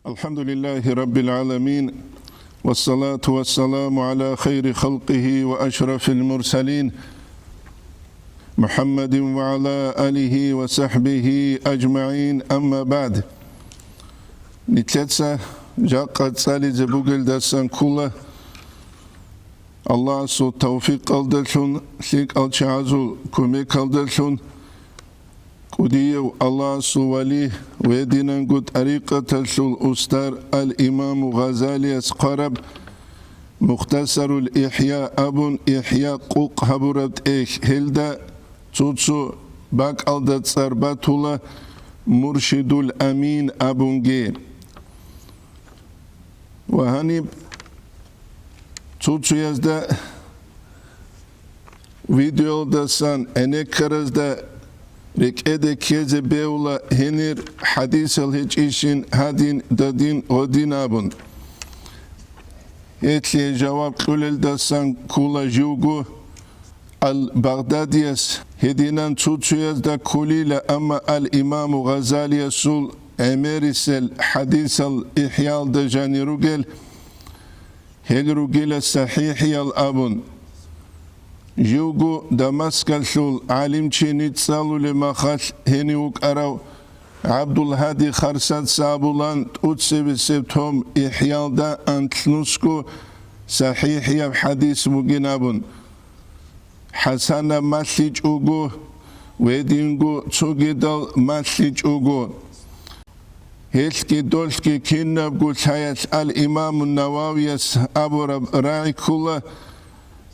الحمد لله رب العالمين والصلاة والسلام على خير خلقه وأشرف المرسلين محمد وعلى آله وصحبه أجمعين. أما بعد نتلتسا جاقت سالي زبوغل داسان كولا الله سو توفيق قلدلون سيك الشعازول كومي قلدلون قديو الله سو وليه ويدينا قد أريقة الأستاذ الإمام غزالي اسقرب مختصر الإحياء أبن إحياء قوق هبرت إيش هلدا توتسو باك ألدت سرباتولا مرشد الأمين أبن جير وهني توتسو يزدا فيديو دا سان انكرز دا ركيدة كيزة بيولا هنير حديث الهجيشين هادين دادين غدين أبن يتلي جواب قلل داسان كولا جوغو البغداديس هدينان توتسويز دا كوليلا أما الإمام غزالي سول أميريس الحديث الإحياء دا جاني روغل هل روغل الصحيحي الأبن جوجو دمسك الشول عالم تشينيت سالو لما خاش هنيوك أراو عبد الهادي خرسات سابولان أتسب سبتهم إحياء دا أنتنسكو صحيح يا حديث مجنابون حسنا مسيج أوغو ويدينغو تسوغيدال مسيج أوغو هيلكي دولكي كينابغو شايت الإمام النووي أبو راعي كله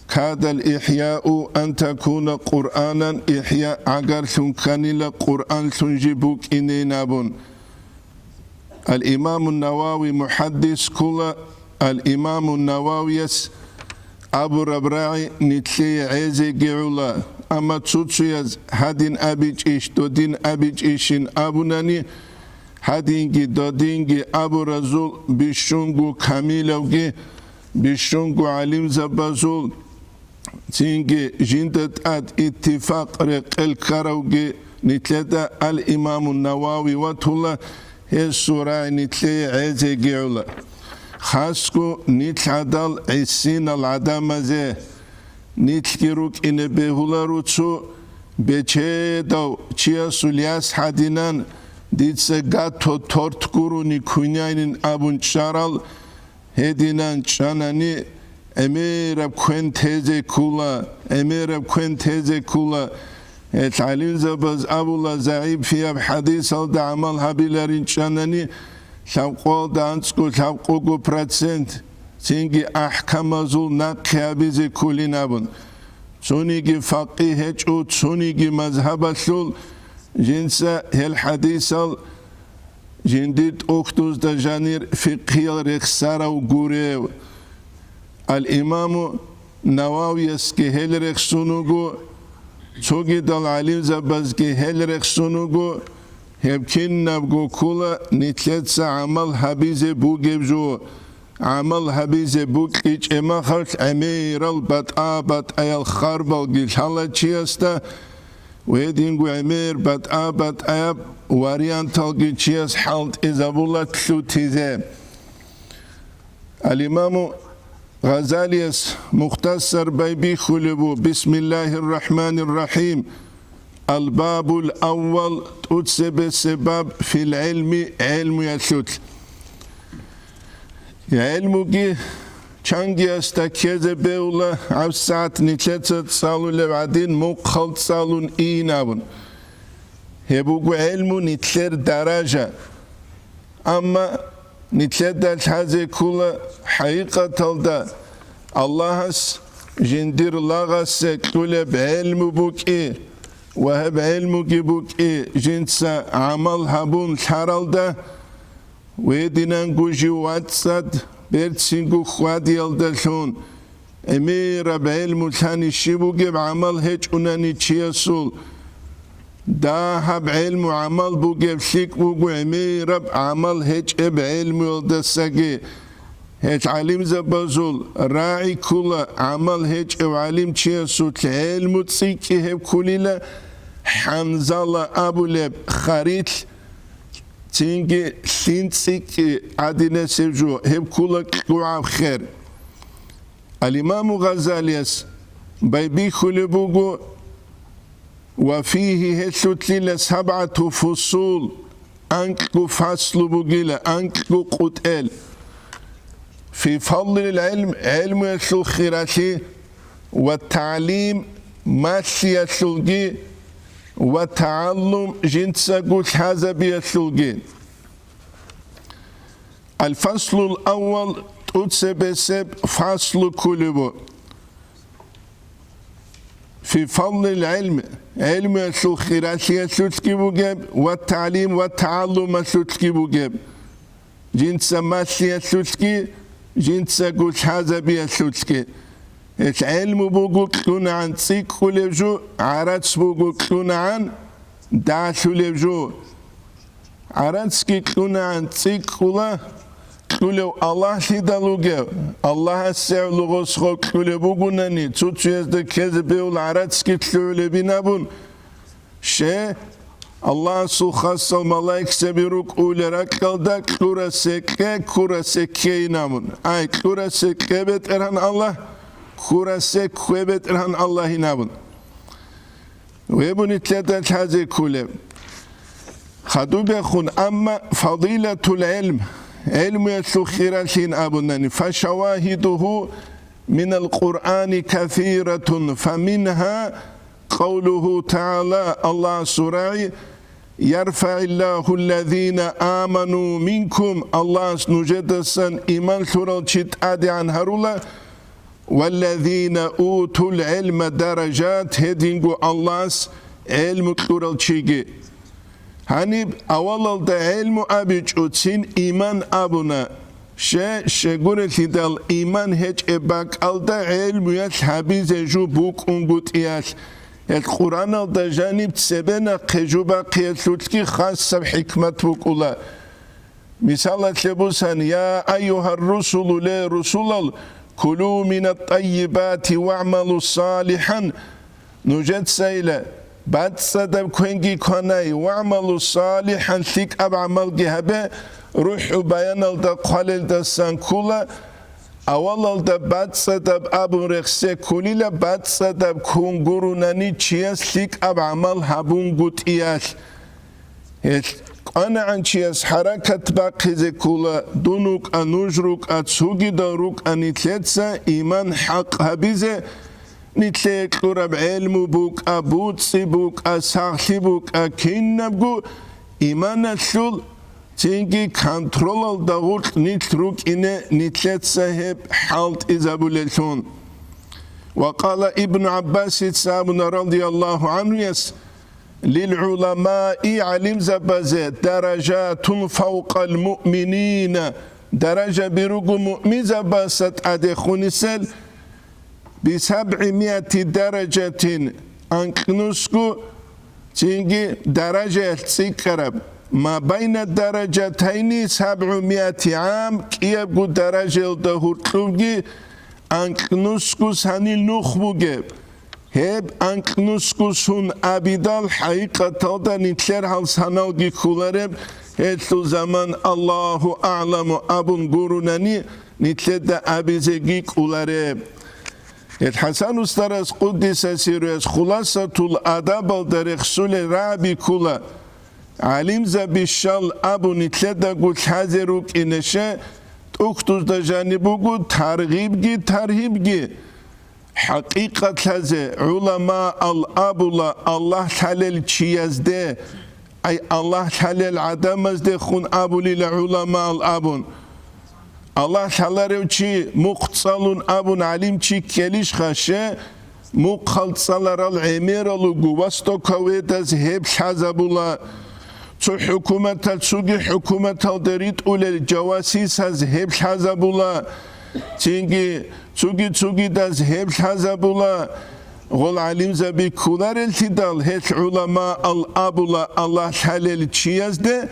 كاد الإحياء أن تكون قرآنا إحياء عقر سنكانيلا قرآن سنجيبوك إنينابون الإمام النووي محدث كلا الإمام النووي أبو ربراعي نتلي عيزي جعولا أما تسوتسيز هادين أبيج إيش دودين أبيج إيشين أبوناني هادينجي دودينجي أبو رزول بشونغو كاميلوغي بشونغو عليم زبازول تينجي جندت اتفاق رقل كاروغي نتلدا الإمام النووي وطولا هي السورة نتلي عيزي جيولا خاسكو نتلعدال عسين العدامة زي نتلقيروك إن بهولا روتسو بيچه داو چيا سولياس حدينان ديتسا غاتو تورتكورو نكونيانين أبون شارال هدينان چاناني أمير بكون تيزي كولا أمير بكون تيزي كولا العليم زبز أبو الله زعيب في حديث هذا عمل هبيلارين شانني شوقو دانسكو شوقو برسنت سينجي أحكام زول نقيا بيزي كولين أبن سونيجي فقيه هجو سونيجي مذهب الشول جنسا الحديث جنديد أختوز دا جانير فقهي رخصارا وغوريو الإمام نووي اسكي هل رخصونوغو چوغي دال عليم زبازكي هل رخصونوغو هبكين نبغو كولا نتلتسا عمل حبيزي بوغيبجو عمل حبيزي بوغيج اما خلق امير البطابط اي الخربال جيش حالا چيستا ويدينغو امير بطابط اي واريانتال جيش چيس حالت ازابولا تلوتيزي الإمام غزالي مختصر بيبي خلبو بسم الله الرحمن الرحيم الباب الأول تتسب السباب في العلم علم يسوت علمك چانجي استكيز بيولا عبسات نتلتت سالو لبعدين مقخلت سالون إينابون هبوغو علم نتلر درجة أما نتلدى الحازي كولا حقيقة دا الله جندير لغس كولا بعلم بوك وهب علمك بوك جنسا عمل هبون حرال دا ويدينانكو جواتساد بيرتسينكو خوادي الدلون امير بعلم الثاني شبوك بعمل هج اناني تشيسول داهب علم وعمل بوجب شيك بوجو عمير عمل هج بعلم ودسجي هج علم زبازول راعي كل عمل هج وعلم تشيسوت علم تسيكي هب كليلا حنزل أبو لب خريط تينجي سينسيك عدنا سيجو هب كولك دعاء خير الإمام غزاليس بيبي خلبوغو وفيه هسوتلي 7 فصول أنكو فصل بوغيلا أنكو قتال في فضل العلم علم يسو خيراتي والتعليم ماشي يسوغي وتعلم جنسا قوش هذا بيسوغي الفصل الأول تتسبسب فصل كلبو في فضل العلم علم يسو خيراتي يسوتكي بوغيب والتعليم والتعلم يسوتكي بوغيب جنسا ماشي يسوتكي جنسا قوش هذا بيسوتكي العلم بوغو كلون عن تسيك خليبجو عراتس بوغو كلون عن داش خليبجو عراتسكي كلون عن تسيك خلا كلو الله شيدالوغيو الله السعر لغوسخو كلو بوغو ناني توتو يزد كذبه العراتسكي كلو لبنابون شي الله سو خاص الملايك سبيروك أولراك قلدا كورا سكة كورا سكة نامون أي كورا سكة بيت إرهان الله كورا سكة بيت إرهان الله نامون ويبوني تلاتة هذه كله خدو بيخون أما فضيلة العلم علم يسو خيراتين أبناني فشواهده من القرآن كثيرة فمنها قوله تعالى الله سوري يرفع الله الذين آمنوا منكم الله نجدسا إيمان سورة شتاد عن هرولا والذين أوتوا العلم درجات هدينغو الله علم سورة شيجي هنيب أول دا علم أبيج أتسين إيمان أبونا شغورة لدال إيمان هج إباك ألدا علم يسحبي زيجو بوك أنغوت إياش القرآن دا جانب تسبنا قجوبا قياسوتكي خاصة بحكمة بوكولا مثال تلبوسان يا أيها الرسل لا رسول كلوا من الطيبات واعملوا صالحا نجد سيلة بعد صدب كوينجي كوناي واعملوا صالحا ثيك أب عمل جهبه روحوا بيان الدا قليل دا سانكولا أول دا بعد صدب أبو رخصة كليلا بعد صدب كونغوروناني تشياس ثيك أب عمل هابون قوت إياش أنا عن تشياس حركة باقي زكولا دونوك أنوجروك أتسوغي داروك أنيتلتسا إيمان حق هبيزة نتلك لرب علم بوك أبوتسي بوك أساخي بوك أكينبو إيمان الشول تيجي كنترول داغوت نتروك إنه نتلت سهب حالت إزابولتون وقال ابن عباس سابنا رضي الله عنه يس للعلماء علم زبازة درجات فوق المؤمنين درجة برغم مؤمن زباسة أدخون سل ب700 درجة أنكنسكو تيجي درجة تسكرب ما بين الدرجتين 700 عام كيبقو درجة الدهور تلوغي أنكنسكو ساني نخبوغي هب أنكنسكو سون أبيدال حقيقة تلدا نتلر هل سانالغي كولارب هتلو زمان الله أعلم أبن قروناني نتلد أبيزيغي كولارب الحسن استرس قدس سيرس خلاصة الأدب الدرخسول رابي كولا علم زبيشال أبو نتلدا قلت حذروك إنشاء تأختوز دا جانبوغو ترهيبجي حقيقة هذا علماء الأبولا الله حلال تشيزده أي الله حلال عدمزده خون أبولي لعلماء الأبون الله حلال چی مقصلون ابون علیم چی کلیش خشه مقصلر العمير لجواستو كويت از هب حزبولا تو حكومة تسوقي حكومة الدريد أولى الجواسيس از هب حزبولا تيجي تسوقي داز هب حزبولا غول علم زبي كولار التدال هت علماء الأبولا الله حلال تشيز ده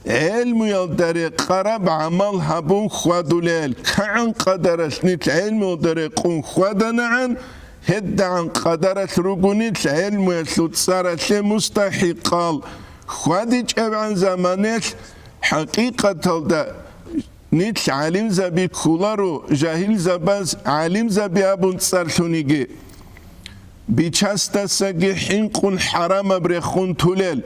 علم يلدري قرب عمل هبون خوادوليل كعن قدرش نيت علم يلدري قون خوادنا عن هد عن قدرش رقونيت علم يسلط صارت مستحقال خوادج عن زمانش حقيقة نيت علم زبي كولارو جاهل زباز علم زبي أبون تصرلونيجي بيشاستا سجي حنقون حرام برخون تولل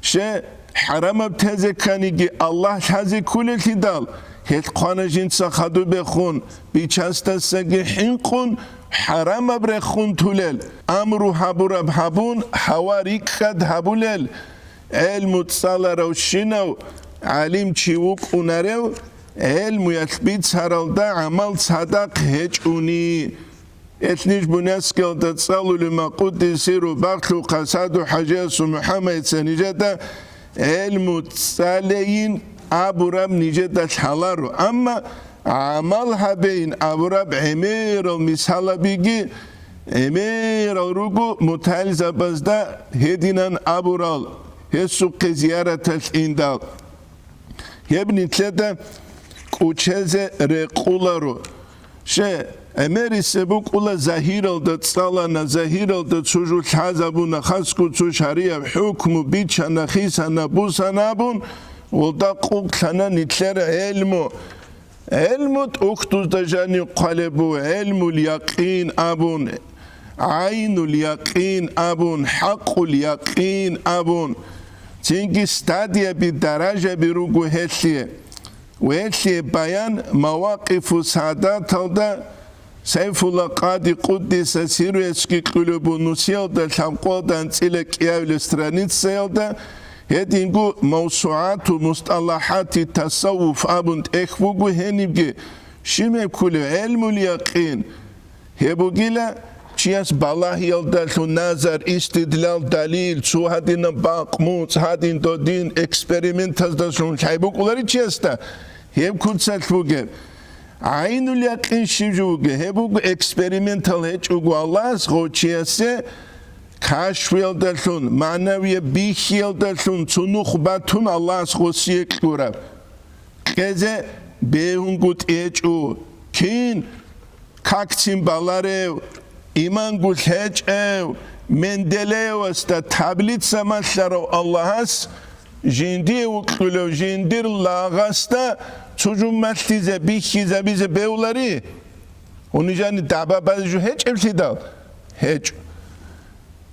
شه حرام بتزكانيجي الله تزي كل تدال هت قانا جنسا خدو بخون بيشاستا سجي حنقون حرام برخون تولل امرو هبورب هبون حواريك خد هبولل علم تصال روشينو علم چيوك اونارو علم يثبت سرالدا عمل صدق هجوني اتنيش بنيسكال تتصالوا لما قدسيرو بغلو قصادو حجاس محمد سنجدا علم تصالين ابو رب نجدا الحلارو اما عملها بين ابو رب عمير المثال بيجي عمير روغو متعلزة بزدا هدينان ابو رال هسوق زيارة الاندال يبني ثلاثة كوچزه رقولارو شه امری سبوك ولا زهير الدت صالنا زهير الدت سجود حزبون خسكو تشاريا حكم بيتشنا خيسنا بوسنا بون ودقوق سنا نتلر علمو علمو اكتوز دجاني قلبو علم اليقين ابون عين اليقين ابون حق اليقين ابون تنجي استاديا بدرجة بروغو هشيه وهشي بيان مواقف سعادات هذا سيف الله قاضي قدس سيرو يسكي قلوبو نسيل دا شامقو دا انتلك ياو الاسترانيت سيل دا هدينغو موسوعات ومصطلحات التصوف ابند اخوغو هنبجي شمي كل علم اليقين هبوغيلا چیاس بالله یلدالو نظر استدلال دلیل شو هدین باقموت هدین دادین اکسپریمنت هستشون چایبوک اولاری چیاستا هب کودسال بوگه عین الیقین شیجوگه هبوگ اکسپریمنتال هچ اوگو الله از خو چیاسه کشف یلدالون معنوی بیخ یلدالون چونوخ باتون الله از خو سیک کورب گزه بیهونگوت ایچ او کین کاکتین بالاره İman gul heç ev mendelevasta tablit samaşları Allah'as jindi uklulo jindir lağasta çocuğun meslize bihize bize bevleri onu canı daba bazı heç evsidal heç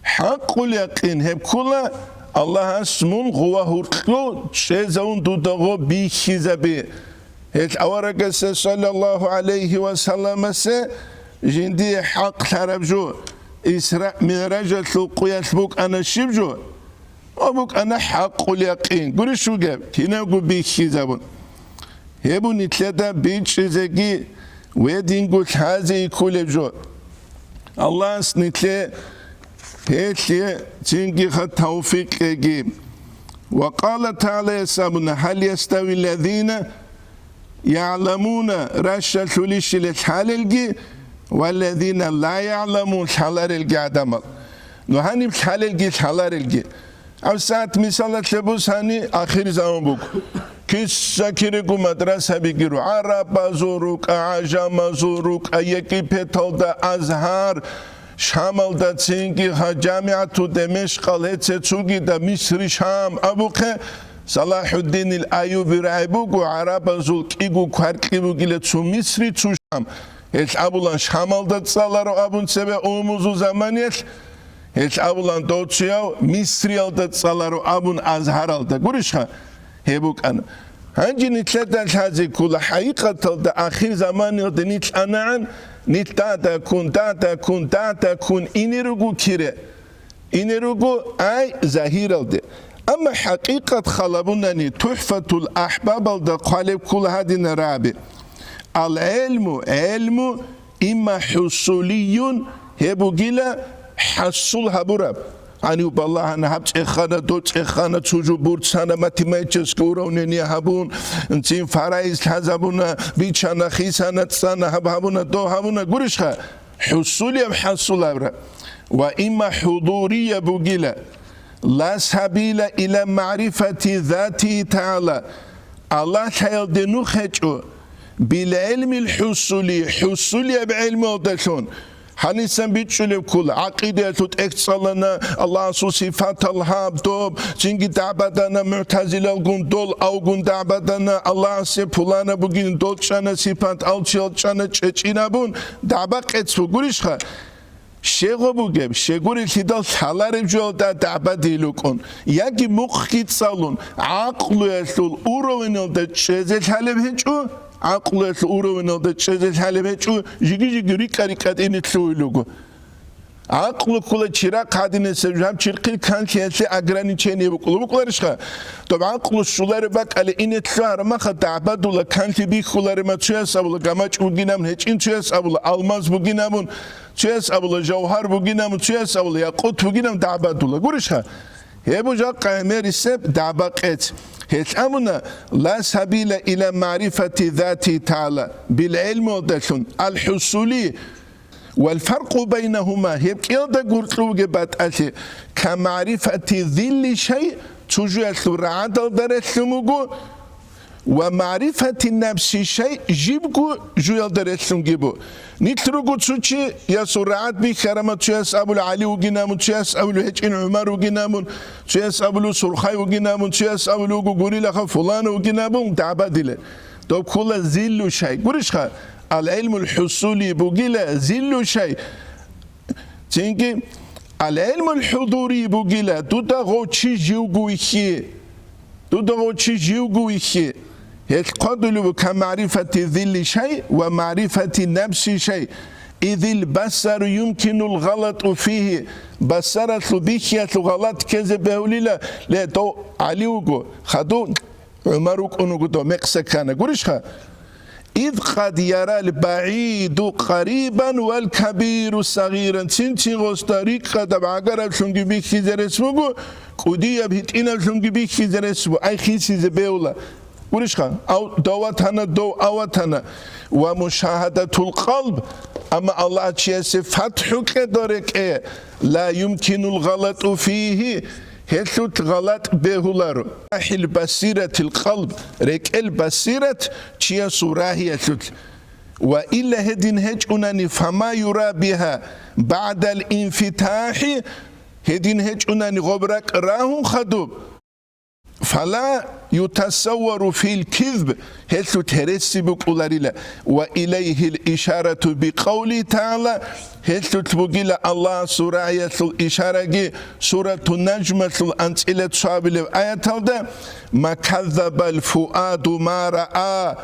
hakkul yakin hep kula Allah'as mun huva hurklu şezavun dudago bihize bi heç avarakası sallallahu aleyhi ve sellem'se جندي حق حربجو إسراء معراج القياس بوك أنا شبجو أبوك أنا حق اليقين قولي شو جاب هنا قول بيخي زبون هبو نتلتا بيتش زكي ويدين قول هذه كل جو الله سنتلي هيتلي تنجي خد توفيق يجيب وقال تعالى يسابنا هل يستوي الذين يعلمون رشا ثليش للحالة والذين لا يعلمون حلال القعدم نهاني بحلال الجي حلال الجي أو ساعة مثال تبوس هاني آخر زمان بوك كيس سكيركو مدرسة بيجرو عرب زوروك عجم زوروك أيكي بيتال دا أزهار شامل دا تسينكي جامعة دمشق الهتسوكي دا مصر شام أبوك صلاح الدين الأيوبي رعبوك وعرب زوك إيقو كواركيبو جيلتسو مصري تسو شام hiç abulan şamalda tsaları abun sebe omuzu zamaniyet hiç abulan doçuyav misriyalda tsaları abun azharalda gurişha hebuk ana hangi nitletten hazi kula hakikatalda ahir zamaniyalda nit anaan nit data kun inirugu kire inirugu ay zahiralda ama hakikat khalabunani tuhfatul ahbabalda qalib kula hadina rabi العلم علم إما حصولي هبوغيلا حصول هبورب أني بالله أنا هبت إخانة دوت إخانة تجو بورد سنة ماتيماتيكس كورونيني هبون انتين فرايز هزبونا بيتشانا خيسانا تسانا هبونا دو هبونا قرشها حصولي بحصول هبورب وإما حضورية بوغيلا لا سبيل إلى معرفة ذاته تعالى الله تعالى دنو خجو بالعلم الحصولي حصولي بعلم ودشون حنيسن بيتشلب كل عقيدة تكسلنا الله صفات الهاب دوب جنگي دعبدنا معتزلة الجون دول أو جون دعبدنا الله سبحانه بقين دول شنا صفات ألشل شنا تشينا بون دعبك اتسو قريشها شيغو بوجب شيغوري كيدال سالاري جول دا دعبديلو كون ياكي مخيت سالون عقلو يسول أوروينو دا تشيزل حالب هجو عقلو يسول أوروينو دا تشيزل حالب هجو جيجي ريكا ريكا ديني تسويلوغو عقل كل شراء قادين سجام شرقي كان كيسي أجراني تشيني بقول رشخا طبعا عقل الشولار باك على إن تشار ما خد عباد ولا كان تبي خلار ما تشيس أبولا جماعة بقينام هيك إن تشيس أبولا ألماس بقينامون تشيس أبولا جوهر بقينام تشيس أبولا ياقوت بقينام دعباد ولا قرشها هي بوجا قامر السب دعبقت هيك أمنا لا سبيل إلى معرفة ذات تعالى بالعلم والدشون الحصولي والفرق بينهما هيك يلدا قرطلوغ باتاشي كمعرفة ذل شيء تجو الرعادل درسلموغو ومعرفة نفس شيء جيبكو جو يلدرسلمجيبو نترغو تشي يسرعات بخرمة تشيس أبو العلي وجنامون تشيس أبو الهجين عمر وجنامون تشيس أبو السرخاي وجنامون تشيس أبو الغوري لخ فلان وجنامون تعبدله طب كل ذل شيء قريشها العلم الحصولي بقيلة زلو شيء تنكي العلم الحضوري بقيلة تدغوشي جيوغويخي يتقدلوا كمعرفة ذل شيء ومعرفة نفس شيء إذ البصر يمكن الغلط فيه بصرت بيخية غلط كذبه لله لا تو عليوغو خدون عمروك أنوغو تو مقسكانا قريشها إذ قد يرى البعيد قريبا والكبير صغيرا تنتي غستاريك قد بعقرب شنجي بيكي زرسمو قدية بهتئنا شنجي بيكي زرسمو أي خيسي زبيولا ورشخا أو دواتنا دو أواتنا ومشاهدة القلب أما الله تشيس فتحك دورك لا يمكن الغلط فيه هلوت غلط بهولارو أحل بصيرة القلب رك البصيرة تشيا سوراهي هلوت وإلا هدين هجوناني فما يرى بها بعد الانفتاح هدين هجوناني غبرك راهو خدوب فلا يتصور في الكذب هلو ترسي بقولاريلا وإليه الإشارة بقول تعالى هلو تبقيلا الله سورة آية الإشارة سورة النجمة الأنسئلة صابلة آية ما كذب الفؤاد ما رأى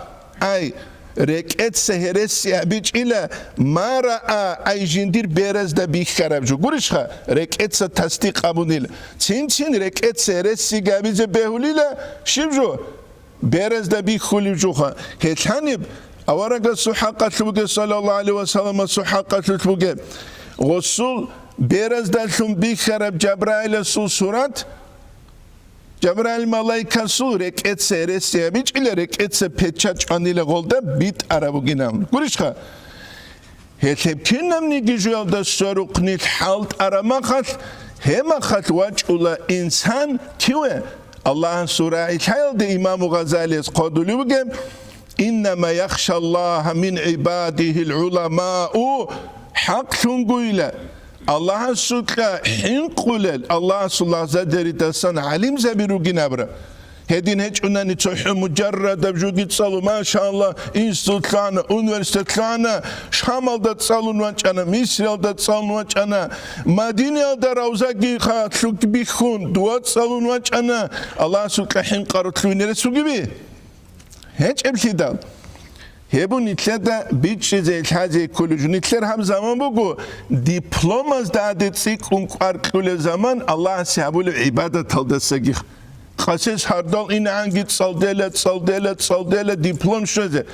أي ركعت سهرسي أبيج إلى ما رأى أي جندير بيرز دا بيخ خراب جو قرشها ركعت ستصديق أبونيل تين ركعت سهرسي قابيز بيهوليلا شيب جو بيرز دا بيخ خولي جوها هتانيب أورق السحاقة تلوغي صلى الله عليه وسلم السحاقة تلوغي غصول بيرز دا ثم بيخ خراب جبرائيل سورات جبرائيل ملايكا سو ركعت سهرسي أبيج إلى ركعت سبتشاج عنيل غولدا بيت أرابوغينام قرشها هتب كنم نيجي جوال دا سروقنيت حالت أراماخت هماخت واجولا إنسان كيوه الله سورة إتحيل دي إمام غزالي قادولي وقام إنما يخشى الله من عباده العلماء حق ثنقويلة الله سكا حين قلل الله صلى الله عليه وسلم علم زبيرو جنابرا هدين هيك أنني تروح مجرد بجوجي تصلوا ما شاء الله إنستوتلانا أونيفرسيتلانا شمال دا تصلون وانشانا مصر دا تصلون وانشانا مدينة دا روزاقي خاتلوك بيخون دوا تصلون وانشانا الله سكا حين قارتلوين رسوكي بي هيك ابتدال هبو نتلر دا بيتشي زي الحاجة كولوجو نتلر هم زمان بگو ديبلوماز دا دتسيك انقار كل زمان الله سيابو العبادة تلد سگيخ قاسس هردال این عنگی تصالدله دیپلم شده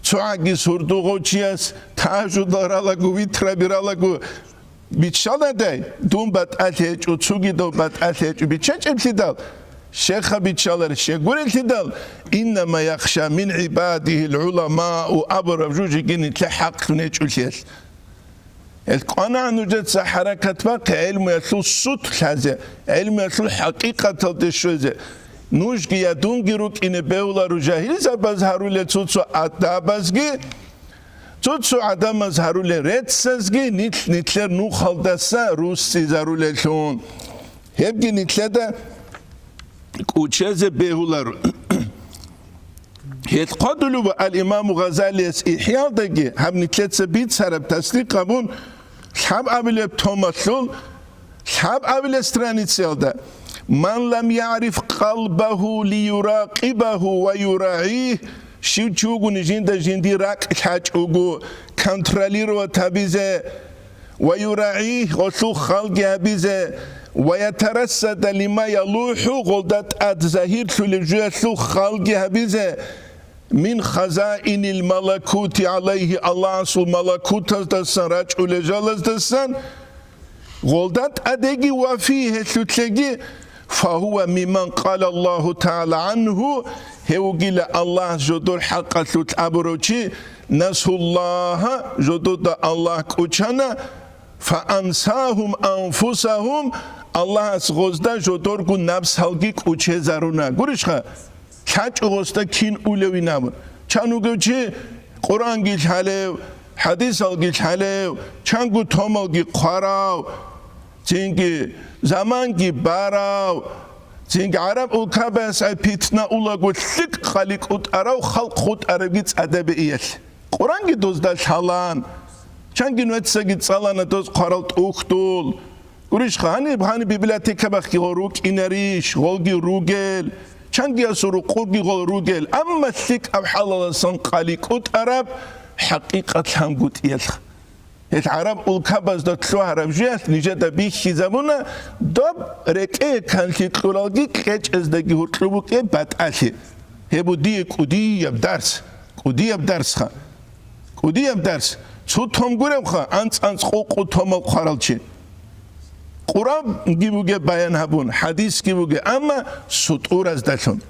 چوعگی سردوغو چیاس تاجو دارالگو ویتر بیرالگو بیچاله دی دون بات اتهج و چوگی دو بات اتهج بیچچ ابتدال شيخ بيتشالر الشيخ قول التدال إنما يخشى من عباده العلماء وأبرب جوجي جيني تلحق نيجول شيخ القناع نوجد حركة باقي علم يطلو الصوت هذا علم يطلو حقيقة الشوزة نوجي يدونجي روك إن بيولا رجاهل إذا بزهروا لتوتسو أدابزجي Цуцу Адам заруле редсазги нитлер ну халдаса русси заруле лун. Хебги нитледа кучезе бехулару. Хет қадулу al-Имам Газалиес ихиалдаги хаб нитлетса бит сараб таслиқ қабун хаб абилеб томаслул хаб абилеб страницелда ман лам яриф қалбаху лиюрақибаху ва юраих шивчугу нижинда жинди рак хачугу контролировать абизе ва юраих осу халги абизе ويترصد لما يلوح غلدت الزهير لجوه خلق هبيزه من خزائن الملكوت عليه الله سو ملكوت دستان رجع لجالس دستان غلدت أدقي وفيه سوتلقي فهو ممن قال الله تعالى عنه هوجل الله جدور حق سوت أبروشي نسوا الله جدود الله كوشنا فأنساهم أنفسهم الله غزدا جدور كن نفس هلقي كوشي زارونا قرشخا كاچ غزدا كين أولوي نامون چانو گوچي قرآن گيش حاليو حديث الگيش حاليو چانگو تومل گي قراو چنگي زمان گي باراو چنگي عرب الكابس اي بيتنا اولا گو لك خالق ات اراو خلق خود عربيت ادب ايش قرآن گي دوزدا شالان چانگي نوتسا گي صالانا دوز قرالت اوختول قريش هاني بيبلياتيكا بخي غروك انريش غولگي روگل چانگي اسورو قولگي غول روگل اما لك او حلال سنقاليك ات عرب حقيقة هنگوت يلخ العرب الكبز دات شو عرب جيت نجدا بيشي زمونا دب ركئ كان في كلالجي كيش از دقي هرتلو كي باتاشي هبو دي كودي يبدرس خا كودي يبدرس شو توم غورم خا انس قوق توم خارلچي قرآن گيبوگه بيان هبون حديث گيبوگه اما سطور از داشون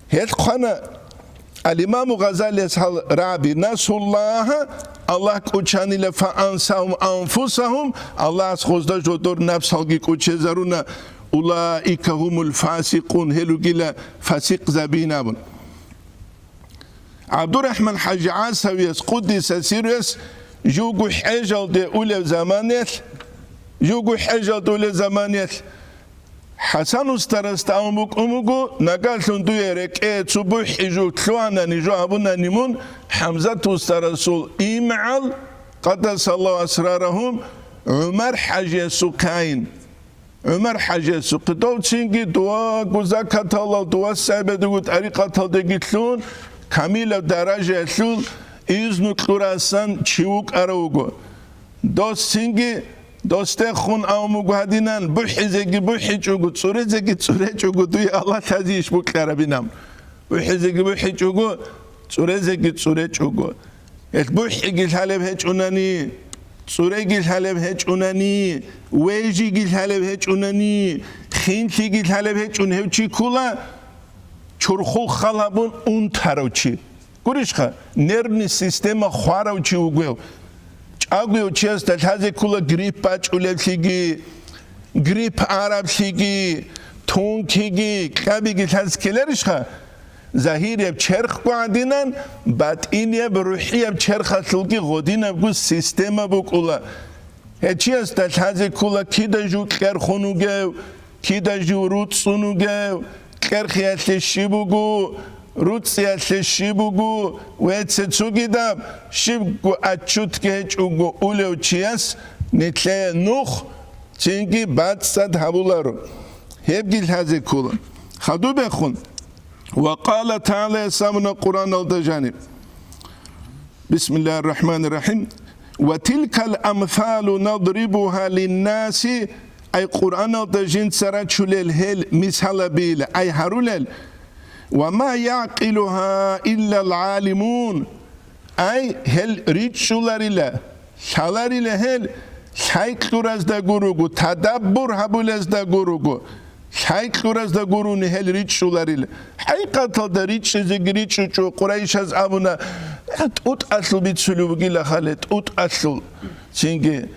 هيت خانا الإمام غزالي رابي نسوا الله كوچاني لفأنساهم أنفسهم الله خزدا جدور نفس هلقي كوچه زارونا أولئك هم الفاسقون هلو جيلا فاسق زبينابون عبد الرحمن حاج عاسويس قدس سيريس جوجو حجل دي أولي زمانيت جوجو حجل دي أولي زمانيت حسن استرست أموغو نقالون دويرك صبح جو تلوانا نجو أبونا نمون حمزة استرسول إيمعال قدس الله أسرارهم عمر حاجة سكاين عمر حاجة سكتو تشينجي دوا قزاكة الله دوا سايبة دو طريقة دقيتلون كاميلة درجة سول إذنو كلوراسان تشيوك أروغو دوس تشينجي دوسته خون آموگو هدینن بوحی زگی بوحی چوگو چوره زگی چوره چوگو دوی الله تازیش بکره بینم بوحی زگی بوحی چوگو چوره زگی چوره چوگو ات بوحی گیل حلب هچ اونانی چوره گیل حلب هچ اونانی ویجی گیل حلب هچ اونانی خینچی گیل حلب هچ اون هوچی کولا چرخول خلابون اون تاروچی گوریش خوا نرنی سیستم خواروچی اوگو أقول يوتشيس تلهذه كله غريب باتش ولفيجي غريب عرب فيجي تون كيجي كابيجي تلهذ كلارش خا ظاهر يب شرخ قاعدينن بعد إن يب روحي يب شرخ خلقي غدينا بقول سيستم بقولا يوتشيس تلهذه كله كيدا جو كر خنوجه كيدا جو روت سنوجه كر خيالش بقول روتسيا شيبوغو ويتسوغيداب شيبغو اتشوتكيچ اوغو اولوچياس نيتلي نوخ تشينغي باتساد هابولارو هبجيل هذه كولا خدو بخون وقال تعالى سامنا القرآن الدجانب بسم الله الرحمن الرحيم وتلك الأمثال نضربها للناس أي قرآن الدجين سراتشو للهل مثال بيل أي هارولل وما يعقلها إلا العالمون أي هل ريتشولار إلا شالار إلا هل شايكلور از دا گروگو تدبر هبول از دا گروگو شايكلور از دا گرو هل ريتشولار إلا حقیقتا دا ريتش زگريتشو چو قريش از ابونا اوت اصل بيتسلو بگی لخالت اوت اصل چنگه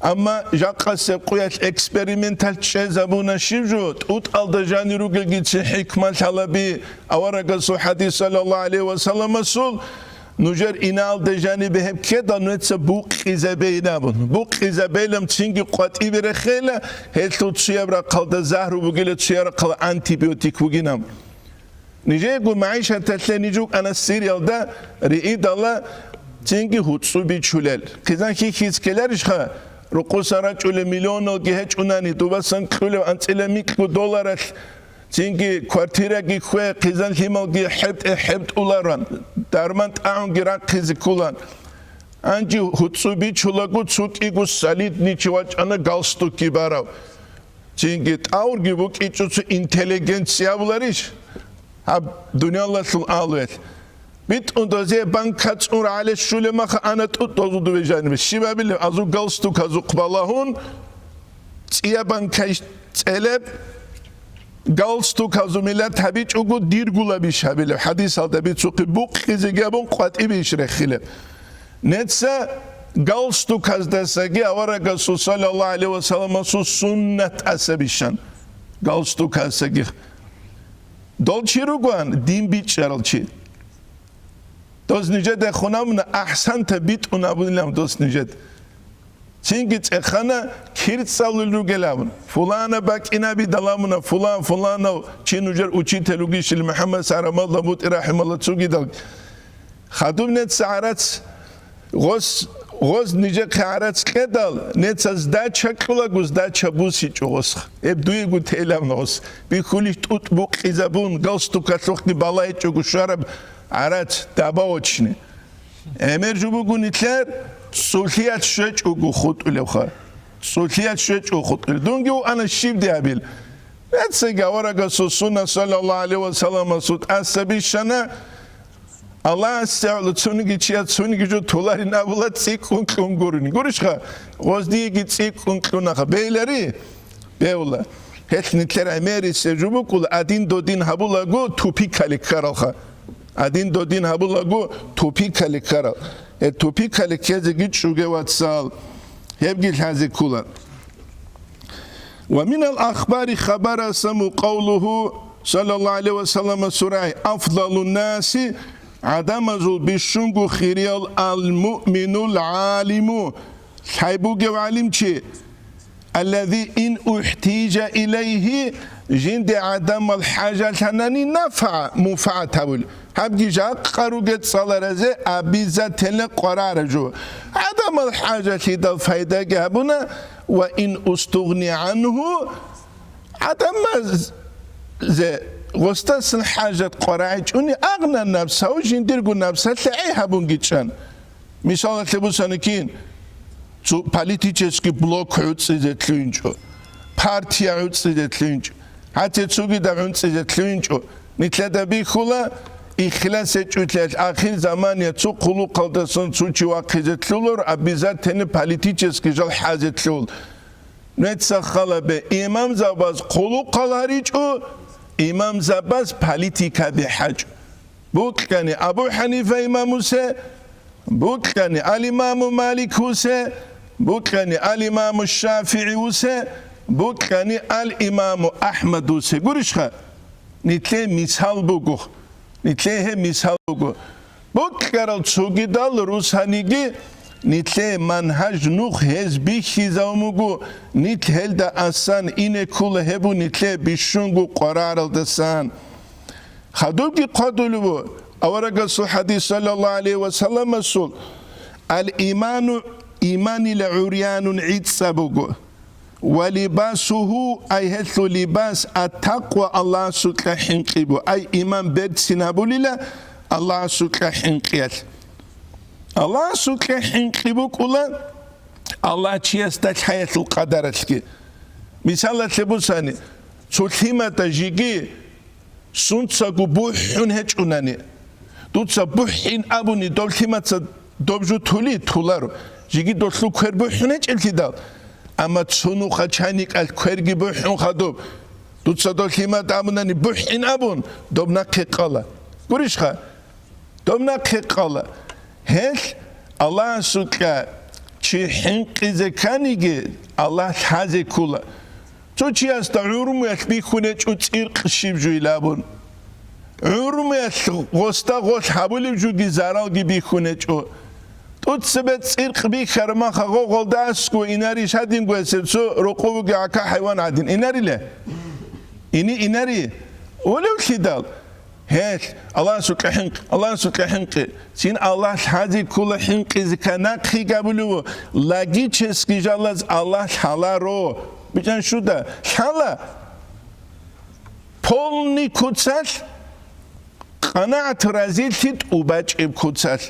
اما جاقا سبقويات اكسپerimental چه زبونا شیجود اوت alda جانی روگل گیتش حکمت حلبی اورگا سو حدیث صلی اللہ علیه وسلم اصول نجر إنال دجاني بهم كده نتسا بوق إزابينا بون بوق إزابيلم تشينجي قوات إبرا خيلا هلتو تشيبرا قلد زهر وبقيل تشيبرا قلد أنتيبيوتيك وجينام نيجي يقول معيشة تتلي نيجوك أنا السيريال ده رئيد الله تشينجي هوتسو بيتشولل كذا كي كيسكيلرش خا رقصارات ولا مليون وجهش أناني دوبا سنكولو أنتلا ميكو دولار تينكي كوارتيرا كي خوي قيزان هيمال كي حبت أولاران دارمانت أعون جران قيز كولان أنجي هتسوبي چولاغو تسوك إيغو ساليد نيچواج أنا غالستو كي باراو تينكي تاور جيبوك إيچوسو إنتليجنسيا بولاريش هاب دنيا الله سل آلويت بيت اندازه بانكات اون عالش شوله مخ انا توزو دو بجانب شبابل ازو غالستو كازو قبالهون تيا بانكاش تلب غالستو كازو ملت تبيچ اوغو ديرغولا بيشابل حديث alda bir çuqi bu qizigabon qati bişrexile netsa غالستو kazdasagi avaraga sallallahu aleyhi ve sellem sünnet asabişan غالستو kasagi dolçirugan din biçaralçi دوست نجد خونمون احسن تبیت اونا بودیم دوست نجد چینگی چخانه کیرت سالولو گلامون فلان باک اینا بی دلامونا فلان چین نجار اوچی تلوگی شل محمد سرم الله بود رحم الله چوگی دل خدوم نت سعرت غوز نجا قعرت کدال نت از دا چکولا گوز دا چبوسی چوغس اب دوی گو تیلم نوس بی خولی توت بو قیزابون گاستو کتوختی بالای چوگو شرب عرات داباوچني امر جوبو نيتلر سوليات شچ او خود لوخا سوليات شچ او خود دونجو انا شيب ديابيل اتسغا ورغا سوسنا صلى الله عليه وسلم سوت اسبي شنا الله استعلى تسونيجي تشيات سونيجي جو تولاري نابلا تسيكون كونغورني غورشخا غوزدي گي تسيكون كونخا بيلري بيولا هت نيتلر امر سجوبو كول ادين دودين هابولا گو توپي كالي كارالخا ادين دودين هابولاغو توپي كاليكارا توپي كاليكيزي گيت شوگه واتسال هبگيل هذه كولا ومن الاخبار خبر سمو قوله صلى الله عليه وسلم سورة افضل الناس عدم زول بشنگو خيريال المؤمن العالم حيبوگه وعلم چه الذي ان احتيج اليه جند عدم الحاجة لنني نفع مفع تقول هبجي جاك قروجت صلرزة أبيزة تلا قرار جو عدم الحاجة لدا فايدة جابنا وإن استغني عنه عدم زي غستس الحاجة قرار جوني أغنى نفسه وجندرجو نفسه تعيها بونجيتشان مثال تبوسانكين تو политический блок عدسيزتلينجو партия عدسيزتلينجو حتى تسوقي دعون تزتلينجو نتلا بيخولا إخلاص تجوتلاش آخر زمان يتسو قلو قلدسون تسوچي واقعزتلولور أبيزات تاني политический جال حازتلول نتسا خلا به إمام زباز قلو قلاريجو إمام زباز политика بحاج بوك كاني أبو حنيفة إمام موسى بوك كاني الإمام مالك موسى بوك كاني الإمام الشافعي موسى بوك كاني الإمام أحمد موسى قرشخا نتلي مثال بوكو نتليه مثال بوكو بوك كارل تسوغي دال روسانيجي نتلي منهج نوخ هزبي خيزاوموغو نتلهل دا أسان إنه كل هبو نتلي بشنغو قرار الدسان خدوكي قدولو أورغسو حديث صلى الله عليه وسلم سول الإيمان إيمان العريان عيد سابوغو ولباسه أي هث لباس التقوى الله سكا حنقبو أي إيمان بيت سنابو لله الله سكا حنقيت الله سكا حنقبو كلا الله تشيستك حياة القدر لكي مثال تبوساني سلحيمة تجيجي سنتساقو بوحون هجوناني دوتسا بوحين أبوني دولحيمة دوبجو تولي تولارو جيجي دوتلو كوير بوحون هجلتي دال أما تسونو خاتشانيك الكويرجي بوحون خدوب دوتسا دولحيمة أبوناني بوحين أبون دوبنا قيقالا قريشخا دوبنا قيقالا هل الله سكا چي حنقي زكانيجي الله تحازي كولا تو چي است عورم يخبي خونه چو تير قشيب جو يلابون عرميت غستا غوش حبولي جوجي زارال جي بيخونجو توت سبت سيرق بيخر ما خغو غلداسكو إناري شادين قوسبسو رقوبو جاكا حيوان عادين إناري له إناري ولو خدال هيك الله سوك حنق سين الله هذه كل حنق إذا كان خي قبلو لاجي تشسكي جالس الله حلا رو بيجان شو ده حلا полный كوتسال قناعة رازيلتيت وباجب كوتسال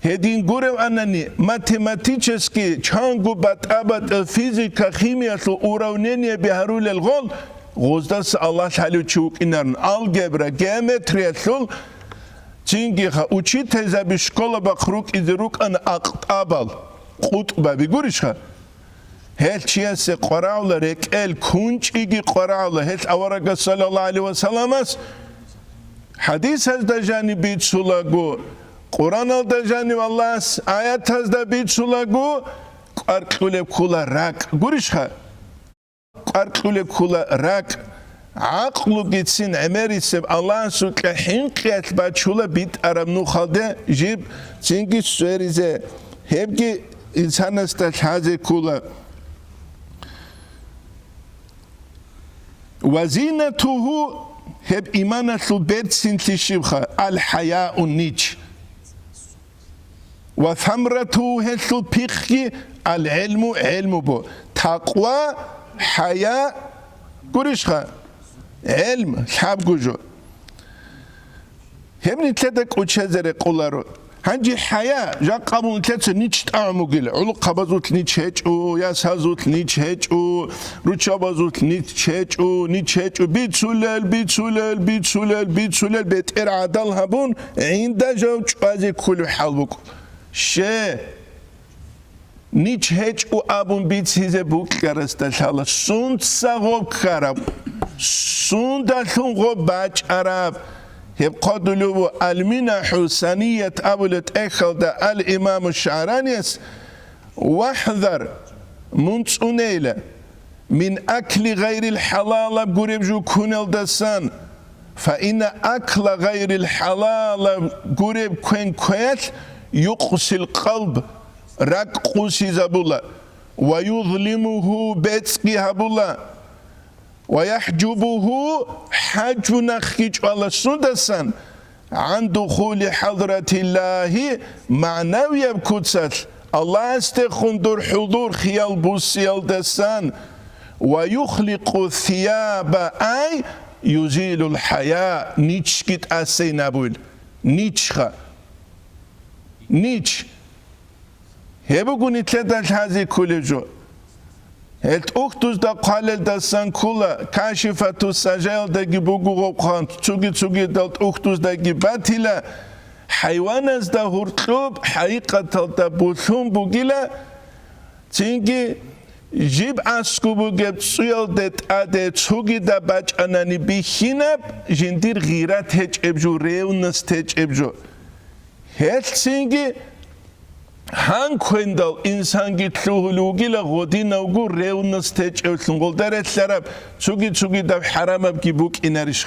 هدين غورو أنني ماتيماتيكسكي чангу بات فيزيكا خيميا уравнение بهرول الغول غوزداس الله حالو чук инарн алгебра геометрия сул цингиха учителя би школа ба хрук изрук ан ақтабал қутба бигуришха هل چیست قرآن رکل کنچیگی قرآن هل آورگ صلی الله علیه و سلم است حدیث از دجانی بیت سلاگو قرآن از دجانی والله است آیت از دبیت سلاگو قرقل کلا رک گوریش خا قرقل کلا رک عقلو گیتسین امری سب الله سوک حنقیت بچولا بیت ارم نو خالده جیب چینگی سوریزه هبگی انسان است حاضر کلا وزينته هب إيمانه بيت سنتشيبخا الحياء النيج وثمرته هسل بيخي العلم علم بو تقوى حياء قريشخا علم شاب جوجو هم نتلدك وشزر قولارو هنجي حياة جا قبول تلاتة نيش تعمو قيل علو قبضوت نيش هجو ياسازوت نيش هجو روشابازوت نيش هجو بيت سلال بيت إرعادال هبون عند جو جوازي كل حلبك شي نيش هجو أبون بيت سيزي بوك كرستا شالا سوند ساغوب كرب سوند أثون غوب باج عرب يبقى المنح حسنية أبلت أخذ الإمام الشعراني واحذر منصونيلة من أكل غير الحلال بقريب جو كونل دسان فإن أكل غير الحلال بقريب كون كويت يقسي القلب رك قوسي زبولا ويظلمه بيتسكي هبولا ويحجبه حجب نخيج على سندسان عن دخول حضرة الله معنوية بكتسل الله استخون دور حضور خيال بوسيال دسان ويخلق الثياب أي يزيل الحياة نيتشكت أسي نبول نيتشخا نيتش هبقوا نتلدل هذه كل جو هلت أختوز دا قالل دا سانكولا كاشفتو سجل دا جبوغو غوخان تسوغي دالت أختوز دا جباتيلا حيوان از دا هرطلوب حقيقة دا بوثون بوغيلا تينجي جيب عسكو بوغيب سويل دت آده تسوغي دا باج أناني بيخينب جندير غيرات هج ابجو ريونست هج ابجو هل تينجي هان كويندال إنسان جتلوه لوجيلا غودين أوجو ريونس تيج أوتلون دارت سراب تسوغي داب حرام بكيبوك إنارش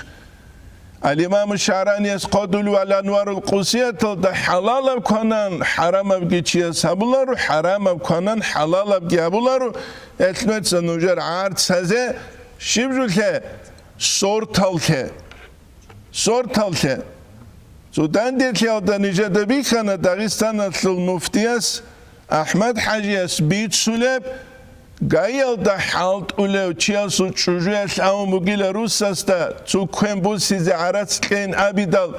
الإمام الشعراني يسقطلو على أنوار القوسية تلدا حلال بكونان حرام بكيتشيا سابولارو حرام بكونان حلال بكيابولارو اتنوت سنوجر عارض سازه شبجو سورتال سودان ديت يالدا نجد بيخانا داغستان أطلو المفتياس أحمد حاجياس بيت سولب غايل دا حالت أولو تشياسو تشوجياس أو مغيلا روساستا تو كوين بوسيزي عراتس كين أبيدال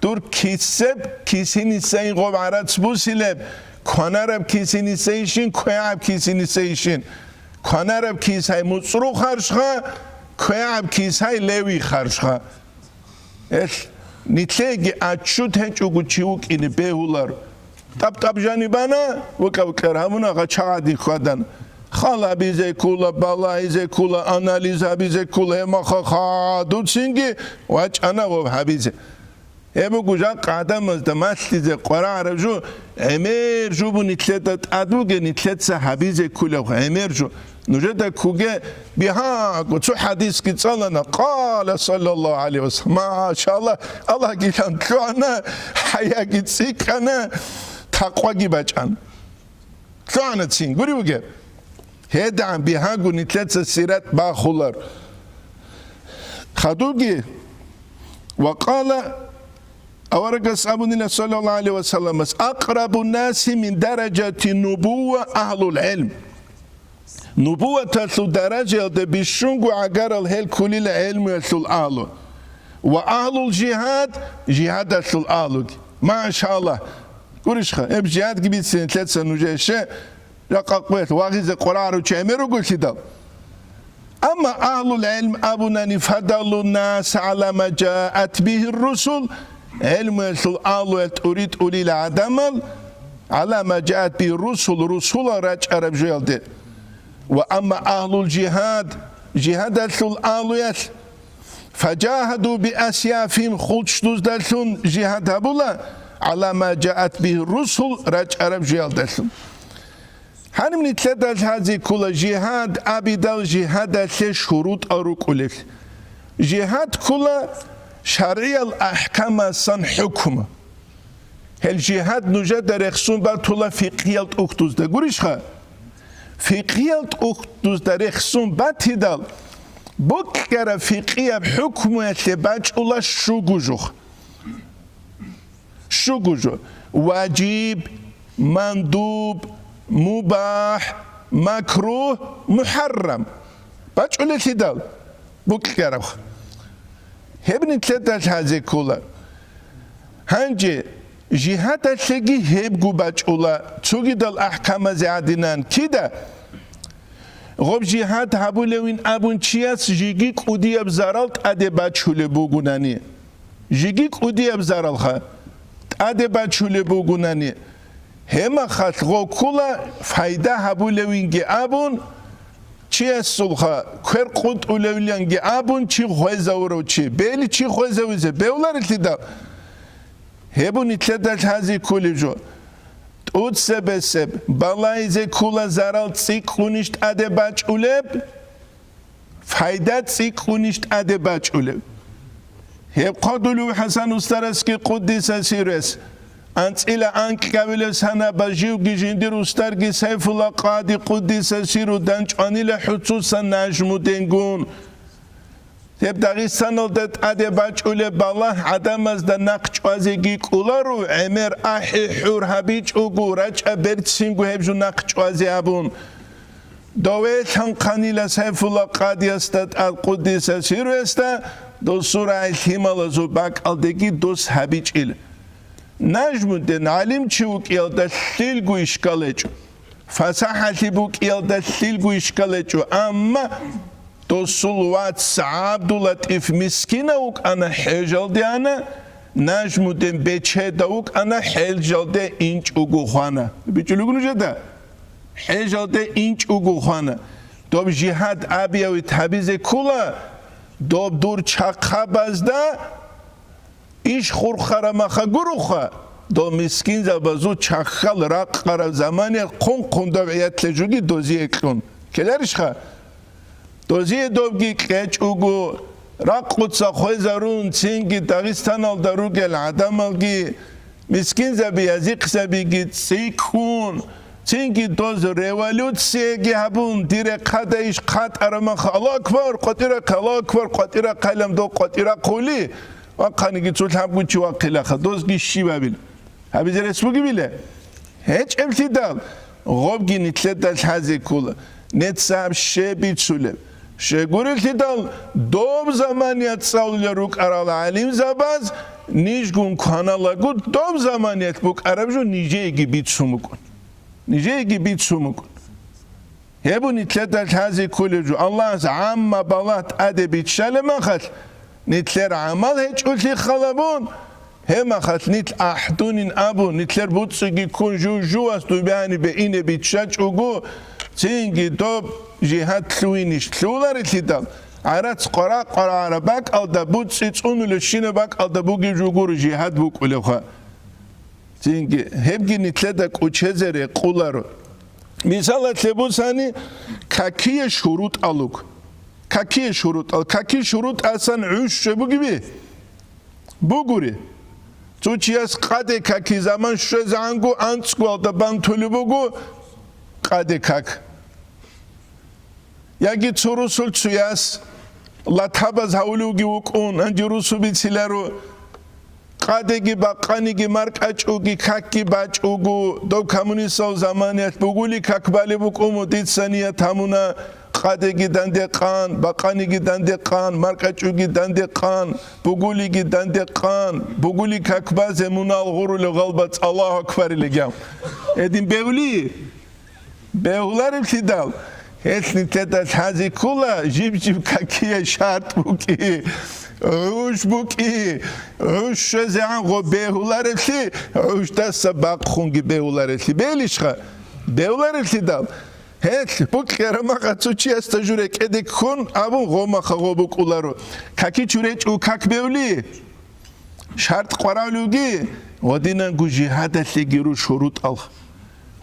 دور كيسب كيسيني ساين غوب عراتس بوسيلب كونارب كيسيني سايشين كويعب كيسيني سايشين كونارب كيساي مصرو خارشخا كويعب كيساي لوي خارشخا نتلاقي أشوت هنچو گوچیوک این بهولار تاب جانبانا وكر همونا غچادي خدان خالا بیزه کولا بالا بیزه کولا آنالیزا بیزه کولا ما خادو سینگی واج انا و حبیزه ابو گوجا قدم از دمستیزه قرار رجو امر جو بو نتلت ادوگ نتلت حبیزه کولا امر جو نجد كوجة بها قصو حديث كتسالنا قال صلى الله عليه وسلم ما شاء الله الله كيان كوانا حيا كتسيكنا تقوى جباجان كوانا تسين قولي وجه هيدا عن بها قوني ثلاثة سيرات باخولر خدوجي وقال أورق أبونا صلى الله عليه وسلم أقرب الناس من درجة النبوة أهل العلم نبوة تلو درجة بشنغو عقار الهل كل العلم يتلو الآلو وأهل الجهاد جهاد يتلو الآلو ما شاء الله قرشخة اب جهاد قبيت سنة 3 سنة نجاشة رقاقوات واغيز قرار وشامر وقلت دال أما أهل العلم أبونا فضل الناس على ما جاءت به الرسل علم يتلو الآلو تريد أولي العدمل على ما جاءت به الرسل رسول راج عرب جيال وأما أهل الجهاد جهاد الآلويات فجاهدوا بأسيافهم خلشتوز دلتون جهاد هبولا على ما جاءت به الرسل راج عرب جيال دلتون هنم نتلدل هذه كل جهاد أبدال جهاد شروط أروك أولك جهاد كل شرعي الأحكام سن حكم الجهاد نجد رخصون بطولة فقهية أختوز ده قريشها فقهية أختوز ده رخصون بطيدال بكرة فقهية بحكم يتباج أولا شوجو واجب مندوب مباح مكروه محرم باج أولا تدال بكرة هبني ثلاثة هذه كلها هنجي جهات الشيء هبقو باج أولا تجد الأحكام زيادنان كده غب جهات هبولوين أبون چياس جيجيك ودي أبزارالت أدي باج هولي بوغوناني جيجيك ودي أبزارالخا أدي باج هولي بوغوناني هما خات غو كلا فايدة هبولوين جي أبون چیه سلخا کر قط اولویانگی آبون چی خویزه ورو چی بیلی چی خویزه ویزه بیولار اتیدا هبون اتیدا هزی کلی جو اود سب بالایزه کلا زرال تیک خونیشت اده باچ اولب فایده تیک خونیشت اده باچ اولب هب قدلو حسن استرس کی قدیس سیرس أنت إلى أنك قبل سنة بجيو جندير استرجي سيف الله قاضي قديس سيرو دنج أني لحصوصا نجم دينجون تبدأ سنة دت أدي باج أولي بالله عدم از دنقش وزيجي كولارو عمر أحي حور هبيج أوجو رج أبرد سينجو هبجو نقش وزيابون دويت هم قنيل سيف الله قاضي استد القديس سيرو استا دو سورة الهمال زوباك الدقي دوس هبيج إل نجمدن علم چوك يلدا سلگو اشكالجو فصاحتي بوك يلدا سلگو اشكالجو اما تو سلوات صعب دولتيف مسكينة وك انا حجل دي انا نجمدن بيچه دوك انا حجل دي انچ اوگو خوانا بيچلوگو نجده حجل دي انچ اوگو خوانا دوب جهاد ابيوي تحبيز كولا دوب دور چاقا بازده إيش خور خرمخا جروخا دو مسكين زبازو چخل راق قرا زماني قن دعيات لجوجي دوزي اكلون كلارش خا دوزي دوبگي كچ اوگو راق قدس خوي زارون سينگي داغستان ال دروگل عدمالگي مسكين زبي ازيق زبيگي سيكون سينگي دوز ريولوسيگي هبون دير قدايش قات ارمخ الله اكبر قطيره قلم دو قطيره قولي وقتی که تو هم بودی واقعی خداست گیشی ببین هبیز رسمی بیله هیچ ابتدال غاب گینیتله دل هزی کول نت سام شبیت سوله شگور ابتدال دوم زمانیت سالی روک ارال علیم زباز نیجگون کانالا گود دوم زمانیت بک عربجو نیجه بیت سومکن نیجه بیت سومکن هبو نیتله دل هزی کول جو الله از عام بالات ادبیت شله مخت نتلر عمل هيك قلت لي خلبون هما خت نت أحدون أبو نتلر بوتسجي كون جو استو بيعني بينه بيتشاج وجو تيجي دوب جهات تلوينش تلولار تيدال عرات قرا عربك أو دبوت سيتون للشين باك أو دبوجي جوجور جهات بوك ولخا تيجي هبجي نتلدك وتشزر قولارو مثال تبوساني كاكي شروط ألوك كاكي شروط أصلا عش بوجبي بوجوري توچیاس قاده کاکی زمان شزانگو انسکوال دبان تولبوگو قاده کاک یکی چروسول چیاس لاتاباز هاولوگی وکون انجروسو بیتیلارو قاده گی باقانی گی مارک اچوگی کاکی باچوگو دو کمونیسال زمانیت بگولی کاک بالی بکومو دید سانیت همونا قادگی دنده قان، باقانیگی دنده قان، مرکچوگی دنده قان، بگولیگی دنده قان، بگولی کاکباز منال غرول غلبت الله اکبر لگم. ادین بیولار ابتدال. هیچ نیتداش هزی کولا جیب کاکیه شرط بکی، روش بکی، روش شزیان غو بیولار ابتی، روش دست باق خونگی بیولار ابتی. بیلیشخه، بیولار ابتدال. هیچ بکره ما قطعی است جوره که دکون آبون غم خو بکولارو کاکی چوره چو کاک بیولی شرط قرالوگی ودینا گوجهاد تیگیرو شروط آل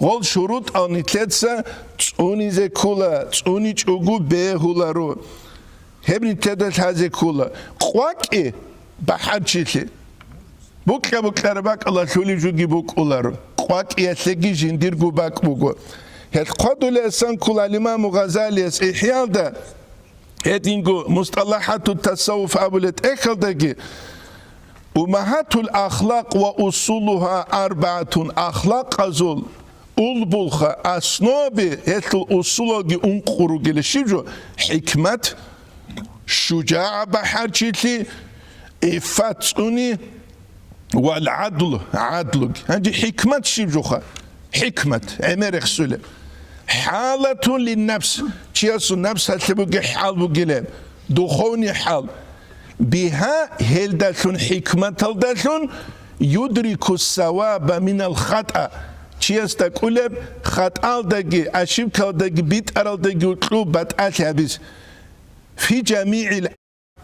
غول شروط آل نیتلتسا چونی زکولا چونی چوگو بیهولارو هم نیتلت هزی کولا قواکی بحرچیلی بکره باک الله شولی جوگی بکولارو قواکی اتگی جندیر گو باک بگو هالقدو لسان كل الإمام غزالي إحياء ده هدينجو مصطلحات التصوف أبولت إخلدجي أمهات الأخلاق وأصولها أربعة أخلاق أزول أولبولخا أسنوبي هتل أصولوجي أنقروجي لشيجو حكمة شجاع بحرجتي إفتوني والعدل عدلك هذه حكمة شيجوخا حكمة عمر خسولة حالة للنفس تياسو نفس هتبقى حال بقلب دخوني حال بها هلدتون حكمة هلدتون يدرك الثواب من الخطأ تياس تقولب خطأ دقي أشيبك دقي بيت أرال دقي وطلوب بتأتي بس في جميع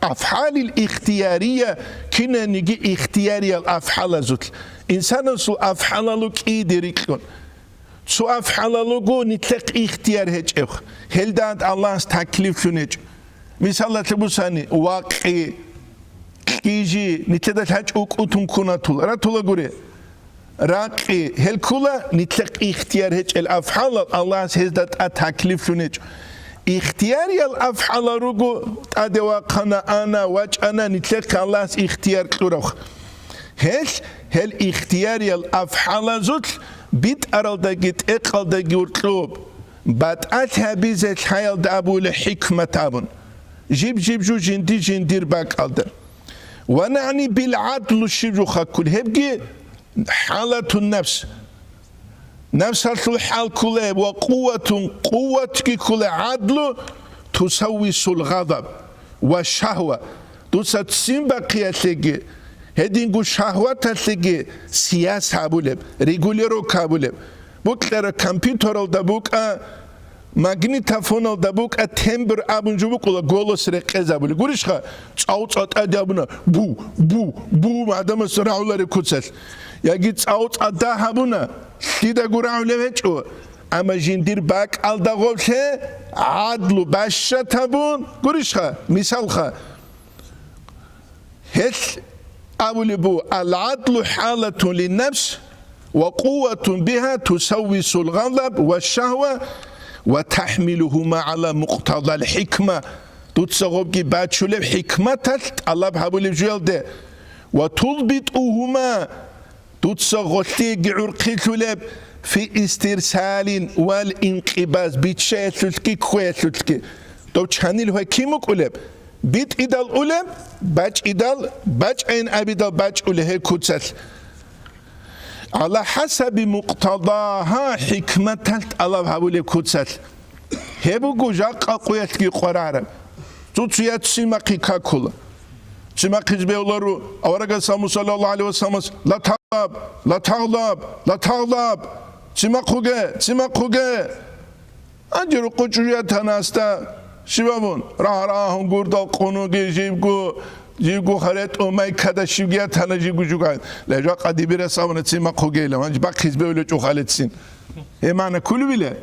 الأفعال الاختيارية كنا نجي اختياري الأفعال زوت إنسان سو أفعال لك إيدريكون سو أفعال لكو نتلق اختيار هج إخ هل داد الله تكليف شنج مثال تبصاني واقعي كيجي نتلقى هج أوكوتون كنا طول راتولا غوري راقي هل كولا نتلق اختيار هج الأفعال الله هزداد تكليف شنج اختياري الأفعال رجو أدوا قنا أنا وج أنا نتلقى الله اختيار كروخ هل اختياري الأفعال زوت بيت أرال دقيت إقل دقيت لوب بعد أتها بيزت حيال دابو لحكمة أبن جيب جو جندير باك ألدر ونعني بالعدل الشجو خاكل هبقي حالة النفس نفس الحال كله قوتك كله عدل تسوس الغضب والشهوة تساتسين بقية هدينجو شهوات تلقي سياسة بولب ريجوليرو كابولب بوكلر كمبيوتر الدبوك ماغنيتافون الدبوك تمبر ابنجو بوكلا غولوس رقزا بولي غوريشخا صوت ادابنا بو مادام سراولر كوتسل ياغي صوت ادابنا سيدا غوراولهچو اما جندير باك الدغولشه عدل باشتابون غوريشخا مثالخا هش أولبو العدل حالة للنفس وقوة بها تسوس الغضب والشهوة وتحملهما على مقتضى الحكمة تتصغب كي باتشولب حكمة الله بحبولب جوال ده وتضبطهما تتصغلتي عرقي في استرسال والانقباز بيتشاتلتكي كويتلتكي تو تشانيل هو كيمو قلب بيت إدال أولم باج إدال باج أين أبيدال باج أوله كوتسل على حسب مقتضاها حكمة الله بحبولي كوتسل هبو جاق أقويت كي قرارم توتسيات سيماقي كاكولا سيماقي جبيولارو أورغا سامو صلى الله عليه وسلم لا تغضب سيماقوغي أنجرو قجريات هناستا شبابون راهم قردال قنوغي جيبگو خريط اوماي كدا شبگيات هنا جيبگو جوغان لجوا قدي بيرا سامنا تسيما قوغي لما جباق حزبه ولو جو خالتسين ايه معنى كل بلا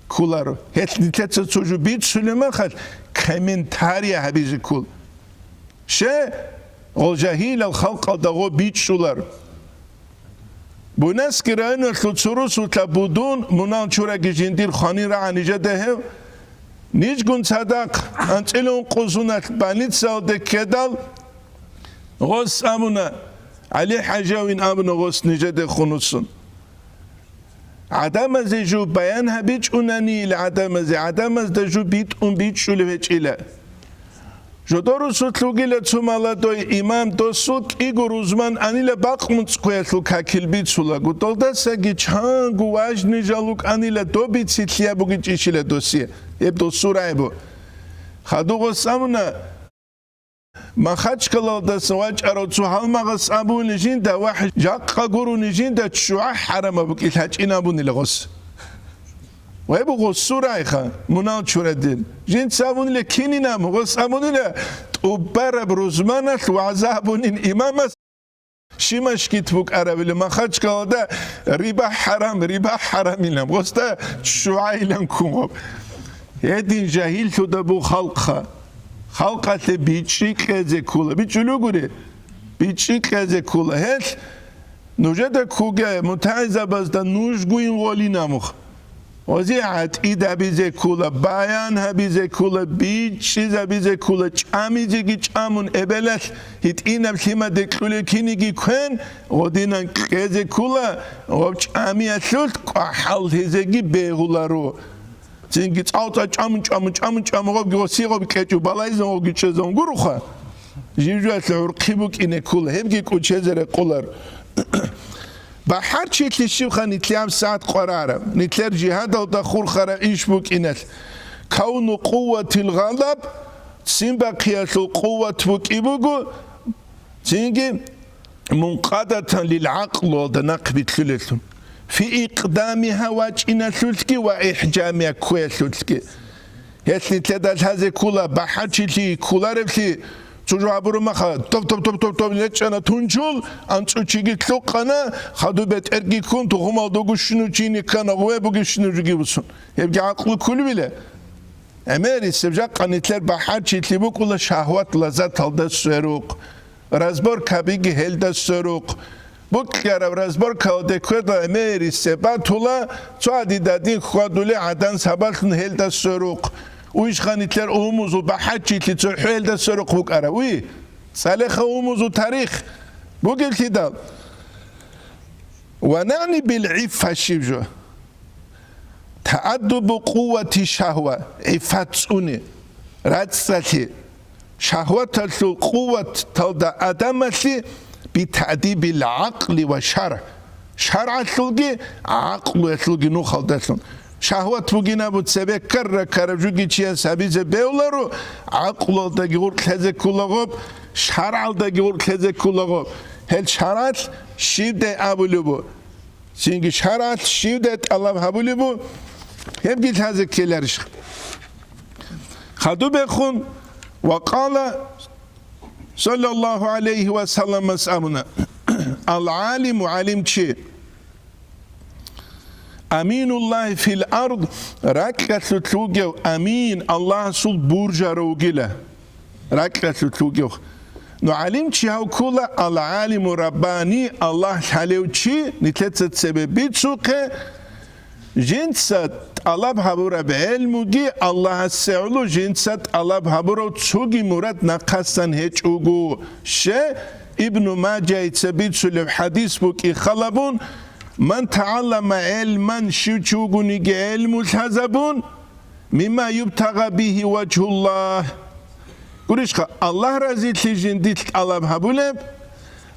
كولارو هت نتلت تسوجو بيت سليمان خد كمنتاريا هبيز كول شه الجاهل الخلق دغو بيت سولار بوناس كرانو تلتسروس وتلبودون منال شورا جندير خاني را عنيجا ده نيج گون صدق انتلون قوزونات بانيت سال دكدال غوس امونا علي حاجاوين امونا غوس نجد خنوسون عدم از جو بیان هبیچ اونانی لعدم از عدم از دجو بیت اون بیت شولی هچ ایله جدارو سوتلوگی لتسومالا دوی امام دو سوک ایگو روزمان انیل باقمونس کویتلو کاکیل بیت سولا گو دولده سگی چان گو واج نیجالوک انیل دو بیت سیتلیا بوگی چیشیل دوسیه اب دو سورای بو خادو غسامونا ما خدش كلا دسواج أرادسو هالمغس أبو نجين دا واحد جاقا قرو نجين دا تشوع حرم بك الحاج إن أبو نلغس ويبو غسو رايخا منال شوردين جين سابون لكيني نام غس أبو نلا تقبر بروزمانة وعذابون إن إمامة شيماش كتبوك عربي ما خدش كلا دا ربا حرام إلام غس دا تشوع إلام كوم يدين جاهل تدبو خلقها خلقت بیچی کزه کوله بیچولو گوره بیچی کزه کوله هل نوجد کوگه متعزه بازده نوش گوین غالی نموخ وزیعت ایده بیزه کوله بیان ها بیزه کوله بیچی زه بیزه کوله چامی زیگی چامون ابلش هیت اینم کیما دکوله کینیگی کن غدینن کزه کوله و چامی اصلت قحل هزگی بیغوله رو çünkü çağta çamın gop gosi gop keçu balayzın o güçezon guruxa jivjatla urqibuk ine kul hemgi kuçezere qolar bahar çekli şivxa nitliyam saat qarara nitler cihad da khur khara işbuk inet kavnu quvvetil ghalab simbaqiyatul quvvet buk ibugu çünkü munqadatan lil aql da naqbit thulathun في إقدامها واجئنا ثلثكي وإحجامها كوية ثلثكي يتلي تدال هذه كولا بحاجي لي كولا رفلي تجو عبرو مخا توب نتشانا تنجول أنتو تشيكي تلوقنا خدو بيت إرقي كون تغم aldوغو شنو جيني كانا غوابوغي شنو جيجي بسون يبقى عقل كل بلا أميري سبجاق قانيتلر بحاجي لي بكولا شهوات لذات هلدا السروق رازبور كابيجي هلدا السروق بكره رازبور كاودي كودا اميري سباتولا صادي دادين خادولي عدن سبالن هلدا السروق ويش خانيتلر اوموزو بحاجي تي هلدا السروق بكره وي صالح اوموزو تاريخ بوغلتي دال ونعني بالعفه شيجو تأدب قوة الشهوة عفتوني راتساتي شهوة القوة تلدا أدمتي بتأديب العقل والشرع شرع الثلقي عقل الثلقي نوخل دسون شهوة بوغينا بتسبب كر جوجي تشيا سابيزه بيولارو عقل دغي ور كذا كولغوب شرع دغي ور كذا كولغوب هل شرع شيده ابولبو çünkü şarat şiddet Allah habulubu hep git hazır keleriş khadu bekhun ve qala sallallahu aleyhi ve sellem mesamuna al alim alimçi aminullah fil ard rakatu tlugev amin Allah sul burja rogila rakatu tlugev no alimçi hav kula al alim rabbani Allah halevçi nitetet sebebi tsuke jinsat alab habura be ilmugi Allah seulu jinsat alab habura tsugi murat naqasan hiç ugu she ibn Majah itsebit sul hadis bu ki khalabun man ta'allama ilman shuchuguni ge ilmu hazabun mimma yubtaga bihi vechullah Kurishka Allah razitli jindit alab habuleb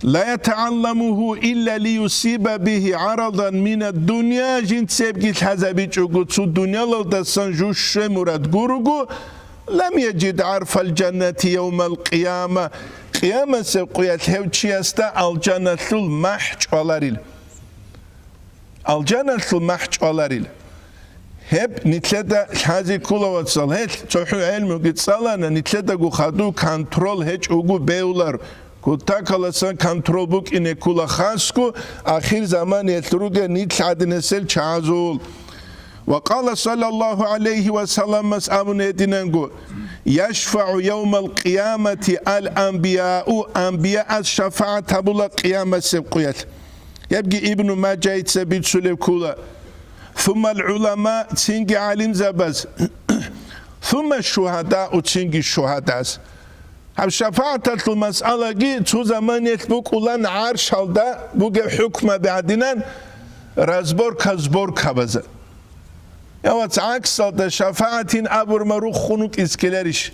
la yeta'allamuhu illa liyusiba bihi aradan mined dunya jind sevgit hazabi çugutsu dunyalarda sanjuşe murad gurugu lam yecid arfal cenneti yevmel qiyama qiyama sevqiyat hevçiyasta al cennetul mahç olaril al cennetul mahç olaril hep nitleda hazi kulavatsal het çoğu elmi gitsalana nitleda gu khadu kontrol heç ugu beular kutakalasan kontrol buk ine kula khasku akhir zaman yetruge nitladnesel çazul وقال صلى الله عليه وسلم أبن دينانغو يشفع يوم القيامة الأنبياء الشفاعة بلا قيامة سبقيت يبقى ابن ماجه يتسبيت سليب كولا ثم العلماء تنجي عالم زباز ثم الشهداء تنجي الشهداء هم شفاعة المسألة جي تو زمان يتبوك ولان عرش هلدا بوغي حكمة بعدنا رازبور كازبور كابزا يوات عكس هلدا شفاعة أبور مروخ خنوك إسكالريش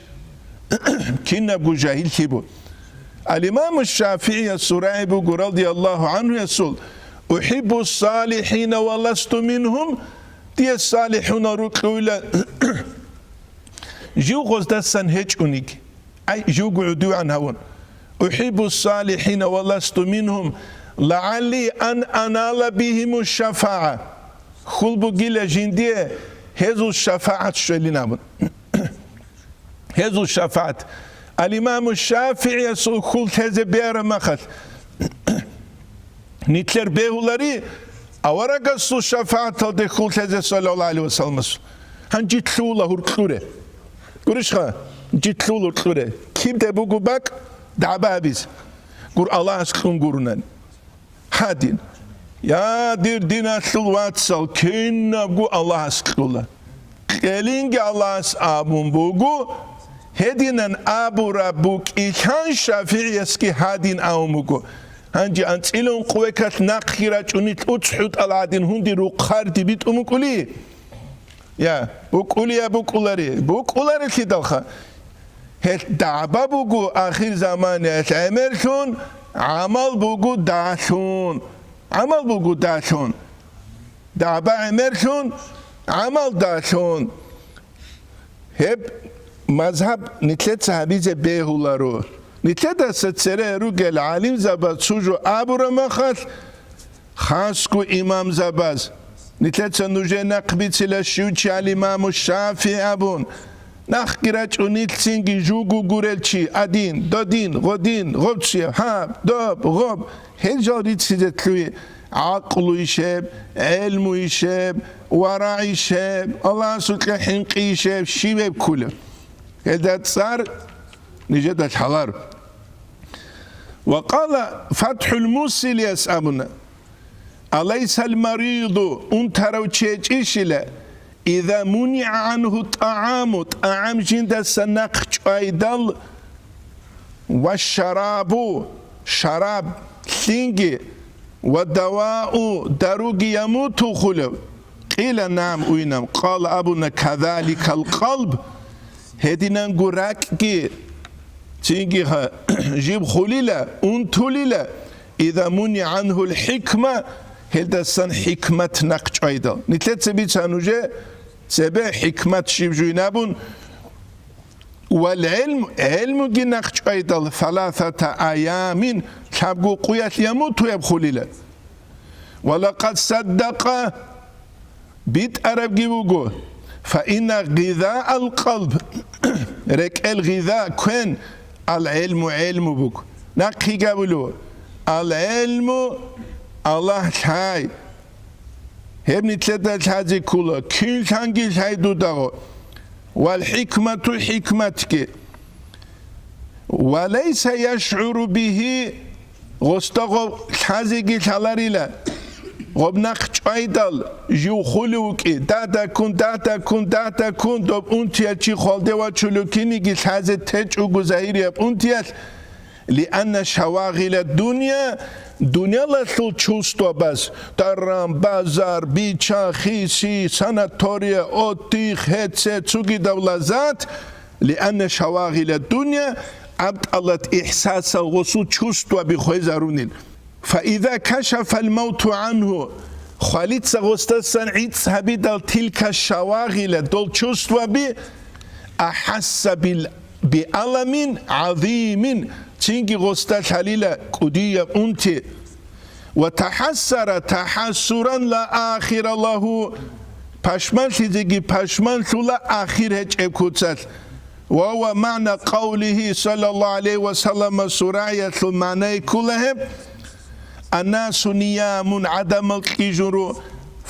كنا بو جاهل كيبو الإمام الشافعي السرائي بو رضي الله عنه يسول أحب الصالحين ولست منهم دي الصالحون ركولا جو غزدسان هيج أونيك أي جو قعدوا عن هون أحب الصالحين ولست منهم لعلي أن أنال بهم الشفاعة خلبو قيلة جندية هذو الشفاعة شلينا هذو الشفاعة الإمام الشافعي يسول خلت هذا بيارا مخل نتلر بيهولاري أورا قصو الشفاعة دي خلت هذا صلى الله عليه وسلم هنجي تلولا هرقلوري قرشخا جيت لولو تلوري كيف دبوغو باك دعبا بيز قر الله اسكون قرنان هادين يا دير دينا سلوات سال كينا بقو الله اسكولا قلينجي الله اسابون بوغو هدينان ابو ربوك إيكان شافعي يسكي هادين آموغو هنجي أنت إلون قويكات ناقيرا جونيت أتحوت العادين هندي روقار دي بيت أموكولي يا بوكولي يا بوكولاري كدالخا هت دعبا بوغو آخر زمان يتعملشون عمل بوغو داشون عمل بوغو داشون دعبا عملشون عمل داشون هب مذهب نتلت صحابيزة بيهولارو نتلت ستسره رو گل عالم زباد سوجو ابو رمخت خاصكو امام زباز نتلت سنوجه نقبيت لشيوچي الامام الشافعي ابون نخگیرچ اونیت سینگی جوگو گورلچی ادین دادین غدین غبچی ها داب غب هجاری چیزت توی عقل شب علم شب ورع شب الله سبحانه حنقي شب شيب كله هذا صار نجد الحلال وقال فتح الموصل يسألنا أليس المريض أنتروا تشيشله إذا منع عنه طعام جند سنقش أيدل والشراب شراب سينجي والدواء دروج يموت خلو قيل نعم وينام قال أبونا كذلك القلب هدينا نقراكي تيجي جيب خليلة أنتوليلة إذا منع عنه الحكمة هذا سن حكمة نقش أيضا نتلت سبيت سنوجه سبع حكمة شبجوي نابون والعلم علم جي نقش أيضا 3 أيام تبقوا قوية يموت ويبخليلة ولقد صدق بيت أرب جيبوغو فإن غذاء القلب رك الغذاء كن العلم علم بوك نقي قبلو العلم الله شاي هبني تلتا شاي كولا كل شانجي شاي دوداغو والحكمة حكمتك وليس يشعر به غستغو شازيكي شالاريلا غبناق شايدال جو خلوكي داتا كون دوب انتيا چي خالده و چلوكيني كي شازي تج و گزاهيري اب انتيا لأن شواغل الدنيا دنیا لسل چوستو بس درام بازار بیچا خیسی ساناتوریا اوتیخ هتسه تسوگي دولازات لأن شواغل الدنيا أبطلت إحساس الغسو چوستو بخوي زارونين فإذا كشف الموت عنه خالد سغستسن عيد صحبي دل تلك الشواغل دول چوستو بي أحس بألم عظيم تيجي غستا حليلة قدية أنت وتحسر تحسرا لا آخر له پشمان تيجي پشمان لا آخر هج ابكوتات وهو معنى قوله صلى الله عليه وسلم سراية المعنى كلهم الناس نيام عدم القجر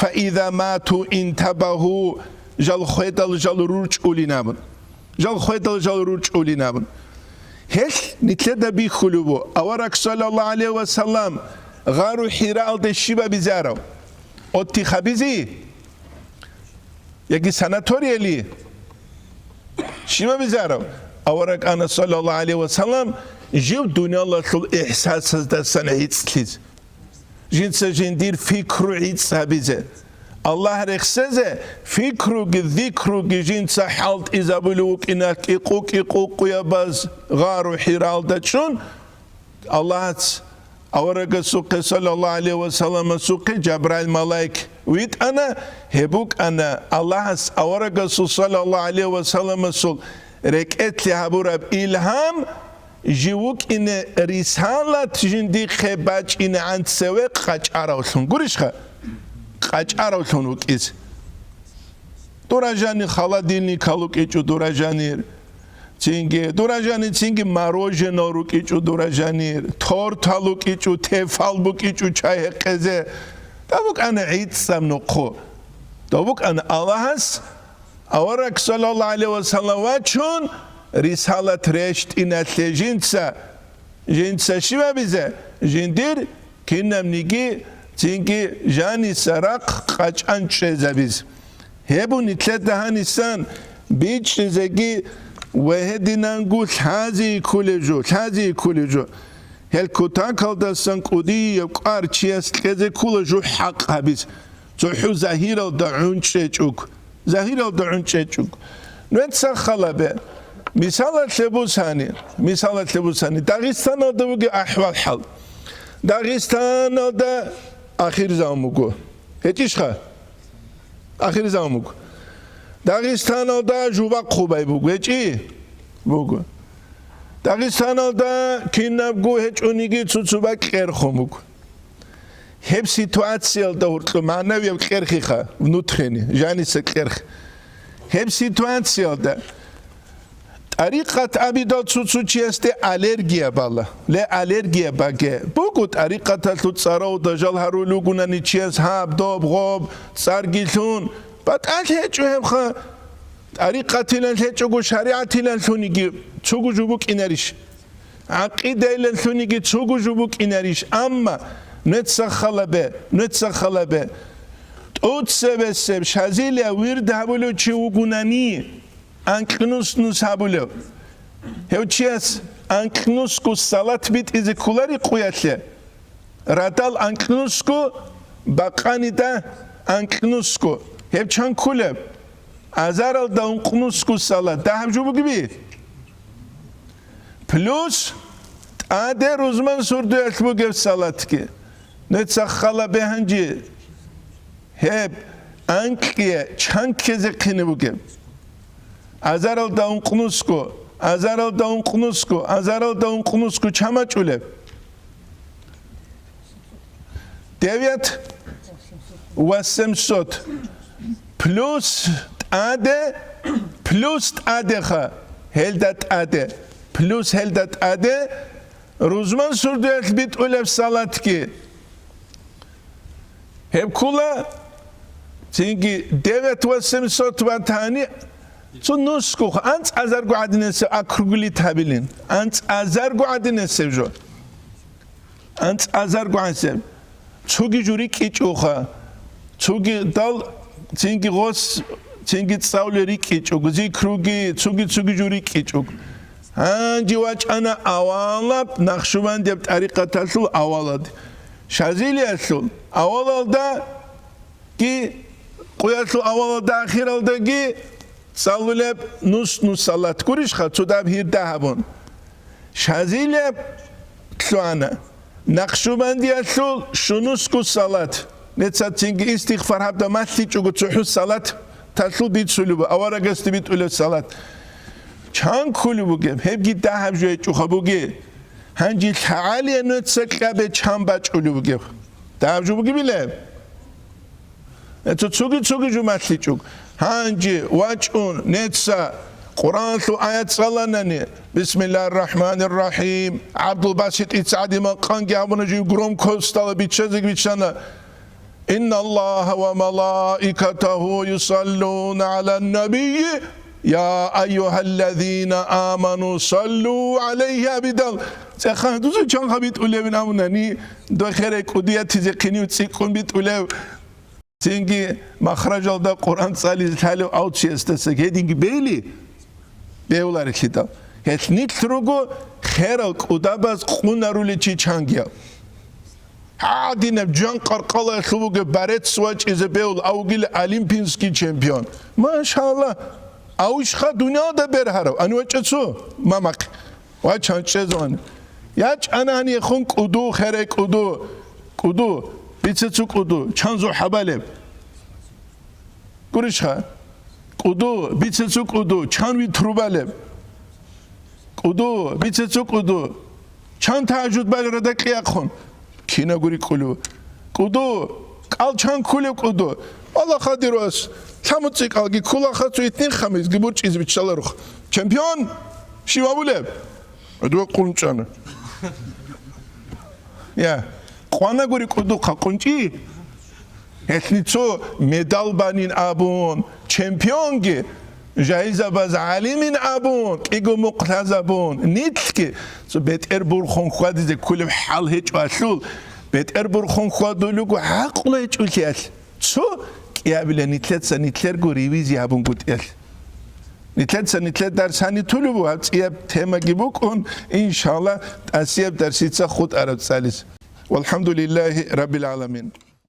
فإذا ماتوا انتبهوا جل خويدل جل روج أولينابن جل خويدل جل روج أولينابن هل نتلدا بيخلوبو أورك صلى الله عليه وسلم غارو حراء الشيبة بزارو أوتي خبيزي يجي ساناتوري لي شيبة بزارو أورك أنا صلى الله عليه وسلم جيو دنيا الله خل إحساس هذا سنة يتسليز جنس جندير فكرو عيسى بيزه الله رخصه فكرو ذكرو جنس حالت إذا بلوك إنك يقوك يا باز غارو حرال دشون الله أورك سوق صلى الله عليه وسلم سوق جبرائيل ملاك ويت أنا هبوك أنا الله أورك صلى الله عليه وسلم سوق ركعت لهبورب إلهام جيوك إن رسالة جندي خباج إن عند سوق خج أراوسون قريشها خج أراوسون وكيس دوراجاني خالديني كالوك إيشو دوراجانير تينجي دوراجاني تينجي ماروجينو روك إيشو دوراجانير تورتالوك إيشو تفالبوك إيشو چاي قزه دابوك أنا عيد سامنوقو دابوك أنا اللهس أورك صلى الله عليه وسلم واتشون رسالة رشت إن جنسا شبه بيزه جندير كنا منيجي تينجي جاني سراق قاچ أنشيزا بيز هبو نتلت هانيسان بيج زجي وهدنا نقول هذه كل جو هل كتاك هذا سنقودي يقار تشيس كذا كل جو حق هبيز تحو زهير الدعون شيء زهير الدعون شيء نتسا خلبه مثال تلبوساني داغستان ده وجه أحوال حال داغستان ده آخر زمانه هتیش خا آخر زمانه داغستان ده جواب خوبه بگو هچی بگو داغستان ده کیناب گو هچ اونیگی چوچوبا کر خموگ هب سیتواسیل ده ورتلو معنوی کرخی خا ونوتخنی جانی سکرخ هب سیتواسیل ده طريقة أبيض تسوتشي است ألرجيا بالا لا ألرجيا باجي بقول طريقة تتصارو دجال هرولوجونا نيتشيز هاب دوب غوب سارجيلون بتقال هيجو هم خا طريقة تلان هيجو شريعة تلان ثونيجي تشوجو جوبك إناريش عقيدة تلان ثونيجي تشوجو جوبك إناريش أما نتسخلا به تسبب شازيليا ويرد هبولو تشوجوناني أنكنوس نسابولو هوتشيس أنكنوس كو سالات بيت إذا كولاري قوياتله راتال أنكنوس كو باقاني دا أنكنوس كو هبچان كولب أزارال دا أنكنوس كو سالات دا همجو بگبي پلوس آده روزمان سردو اتبو گف سالات که نتسخلا بهنجي هب أنكيه چان كزي قيني بگب أزارال داون قنوسكو چما چوله ديويت وسمسوت بلوس آده خا هلدت آده بلوس هلدت آده روزمان سردويت بيت أولف سالات كي هب كولا تيجي ديويت وسمسوت واتاني تو نسخو أنت أزرقو عدنسه أكرغلي تابلين أنت أزرقو عدنسه جو أنت أزرقو عدنسه توجي جوري كيچوخا توجي دال تينجي غوس تينجي تصاولي كيچوخ زي كروجي توجي جوري كيچوخ هانجي واج أنا أوالب نخشوبان دي بطريقة تلسل أوالد شازيلي أسل أوالد دا كي قوياتل أوالد دا أخيرال دا كي سالولب نوس سالات كوريش خا توداب هير دهبون شازيلب تلوانا نقشوباندي أسل شنوس كو سالات نتسات تنجي استغفار هبدا ماتي چوغو تحو سالات تسل بيت سلوبا أورا قست بيت أولو سالات چان كولو بوگم هبگي دهب جوه چوخا بوگي هنجي تعالي نتسكا به چان باچ أولو بوگم دهب جو بوگي بيلب نتو چوگي جو ماتي چوغ هانجي واجون نتسا قرآن ثو آيات صلاناني بسم الله الرحمن الرحيم عبد الباسط إتساعدي من قانجي عبونا جيو قروم كوستالا بيتشازك بيتشانا إن الله وملائكته يصلون على النبي يا أيها الذين آمنوا صلوا عليه أبدا سخان دوزو چان خبيت أولي من أموناني دو خير قدية تيزي قنيو تسيقون بيت أولي سينجي مخرج الدا قرآن صالي تالي أوت شيستسك هيدينجي بيلي بيولار كتاب هتنيت تروغو خير قداباز قونارولي چي چانگيا عادينب جان قرقالا خلوغ بارت سواج إذا بيول أوغيل أولمبينسكي چمپيون ما شاء الله أوشخا دنيا دا برهارو أنو چسو مامك وچان چزوان ياچ أنا هني خون قدو خير قدو بيتسو قدو چانزو حبالب قرشخا قدو بيتسو قدو چانوي تروبالب قدو بيتسو قدو چان تهجد بغرده قياق خون كينا قولي قدو قال چان كولي قدو الله خادر واس تموتي قال كولا خاتو اتنين خميس جبورش إذا بتشال روح شامبيون شو أقوله أدوى قرنشان يا قوانا قولي قدو قرنشي هتنيتو ميدال بانين أبون شامبيون جي جايزة باز عالمين أبون إيجو مقتاز أبون نيتك سو بيت إربور خون خوادي زي كل حال هيك واسلول بيت إربور خون خوادو لوجو عقله هيك ولكيال سو يا بلا نتلت نتلر غوريويز يا بون قوت ال نتلت درساني طلبو هات يا تيما جيبوكون ان شاء الله اسيب درسيتsa خود عرب سالس والحمد لله رب العالمين.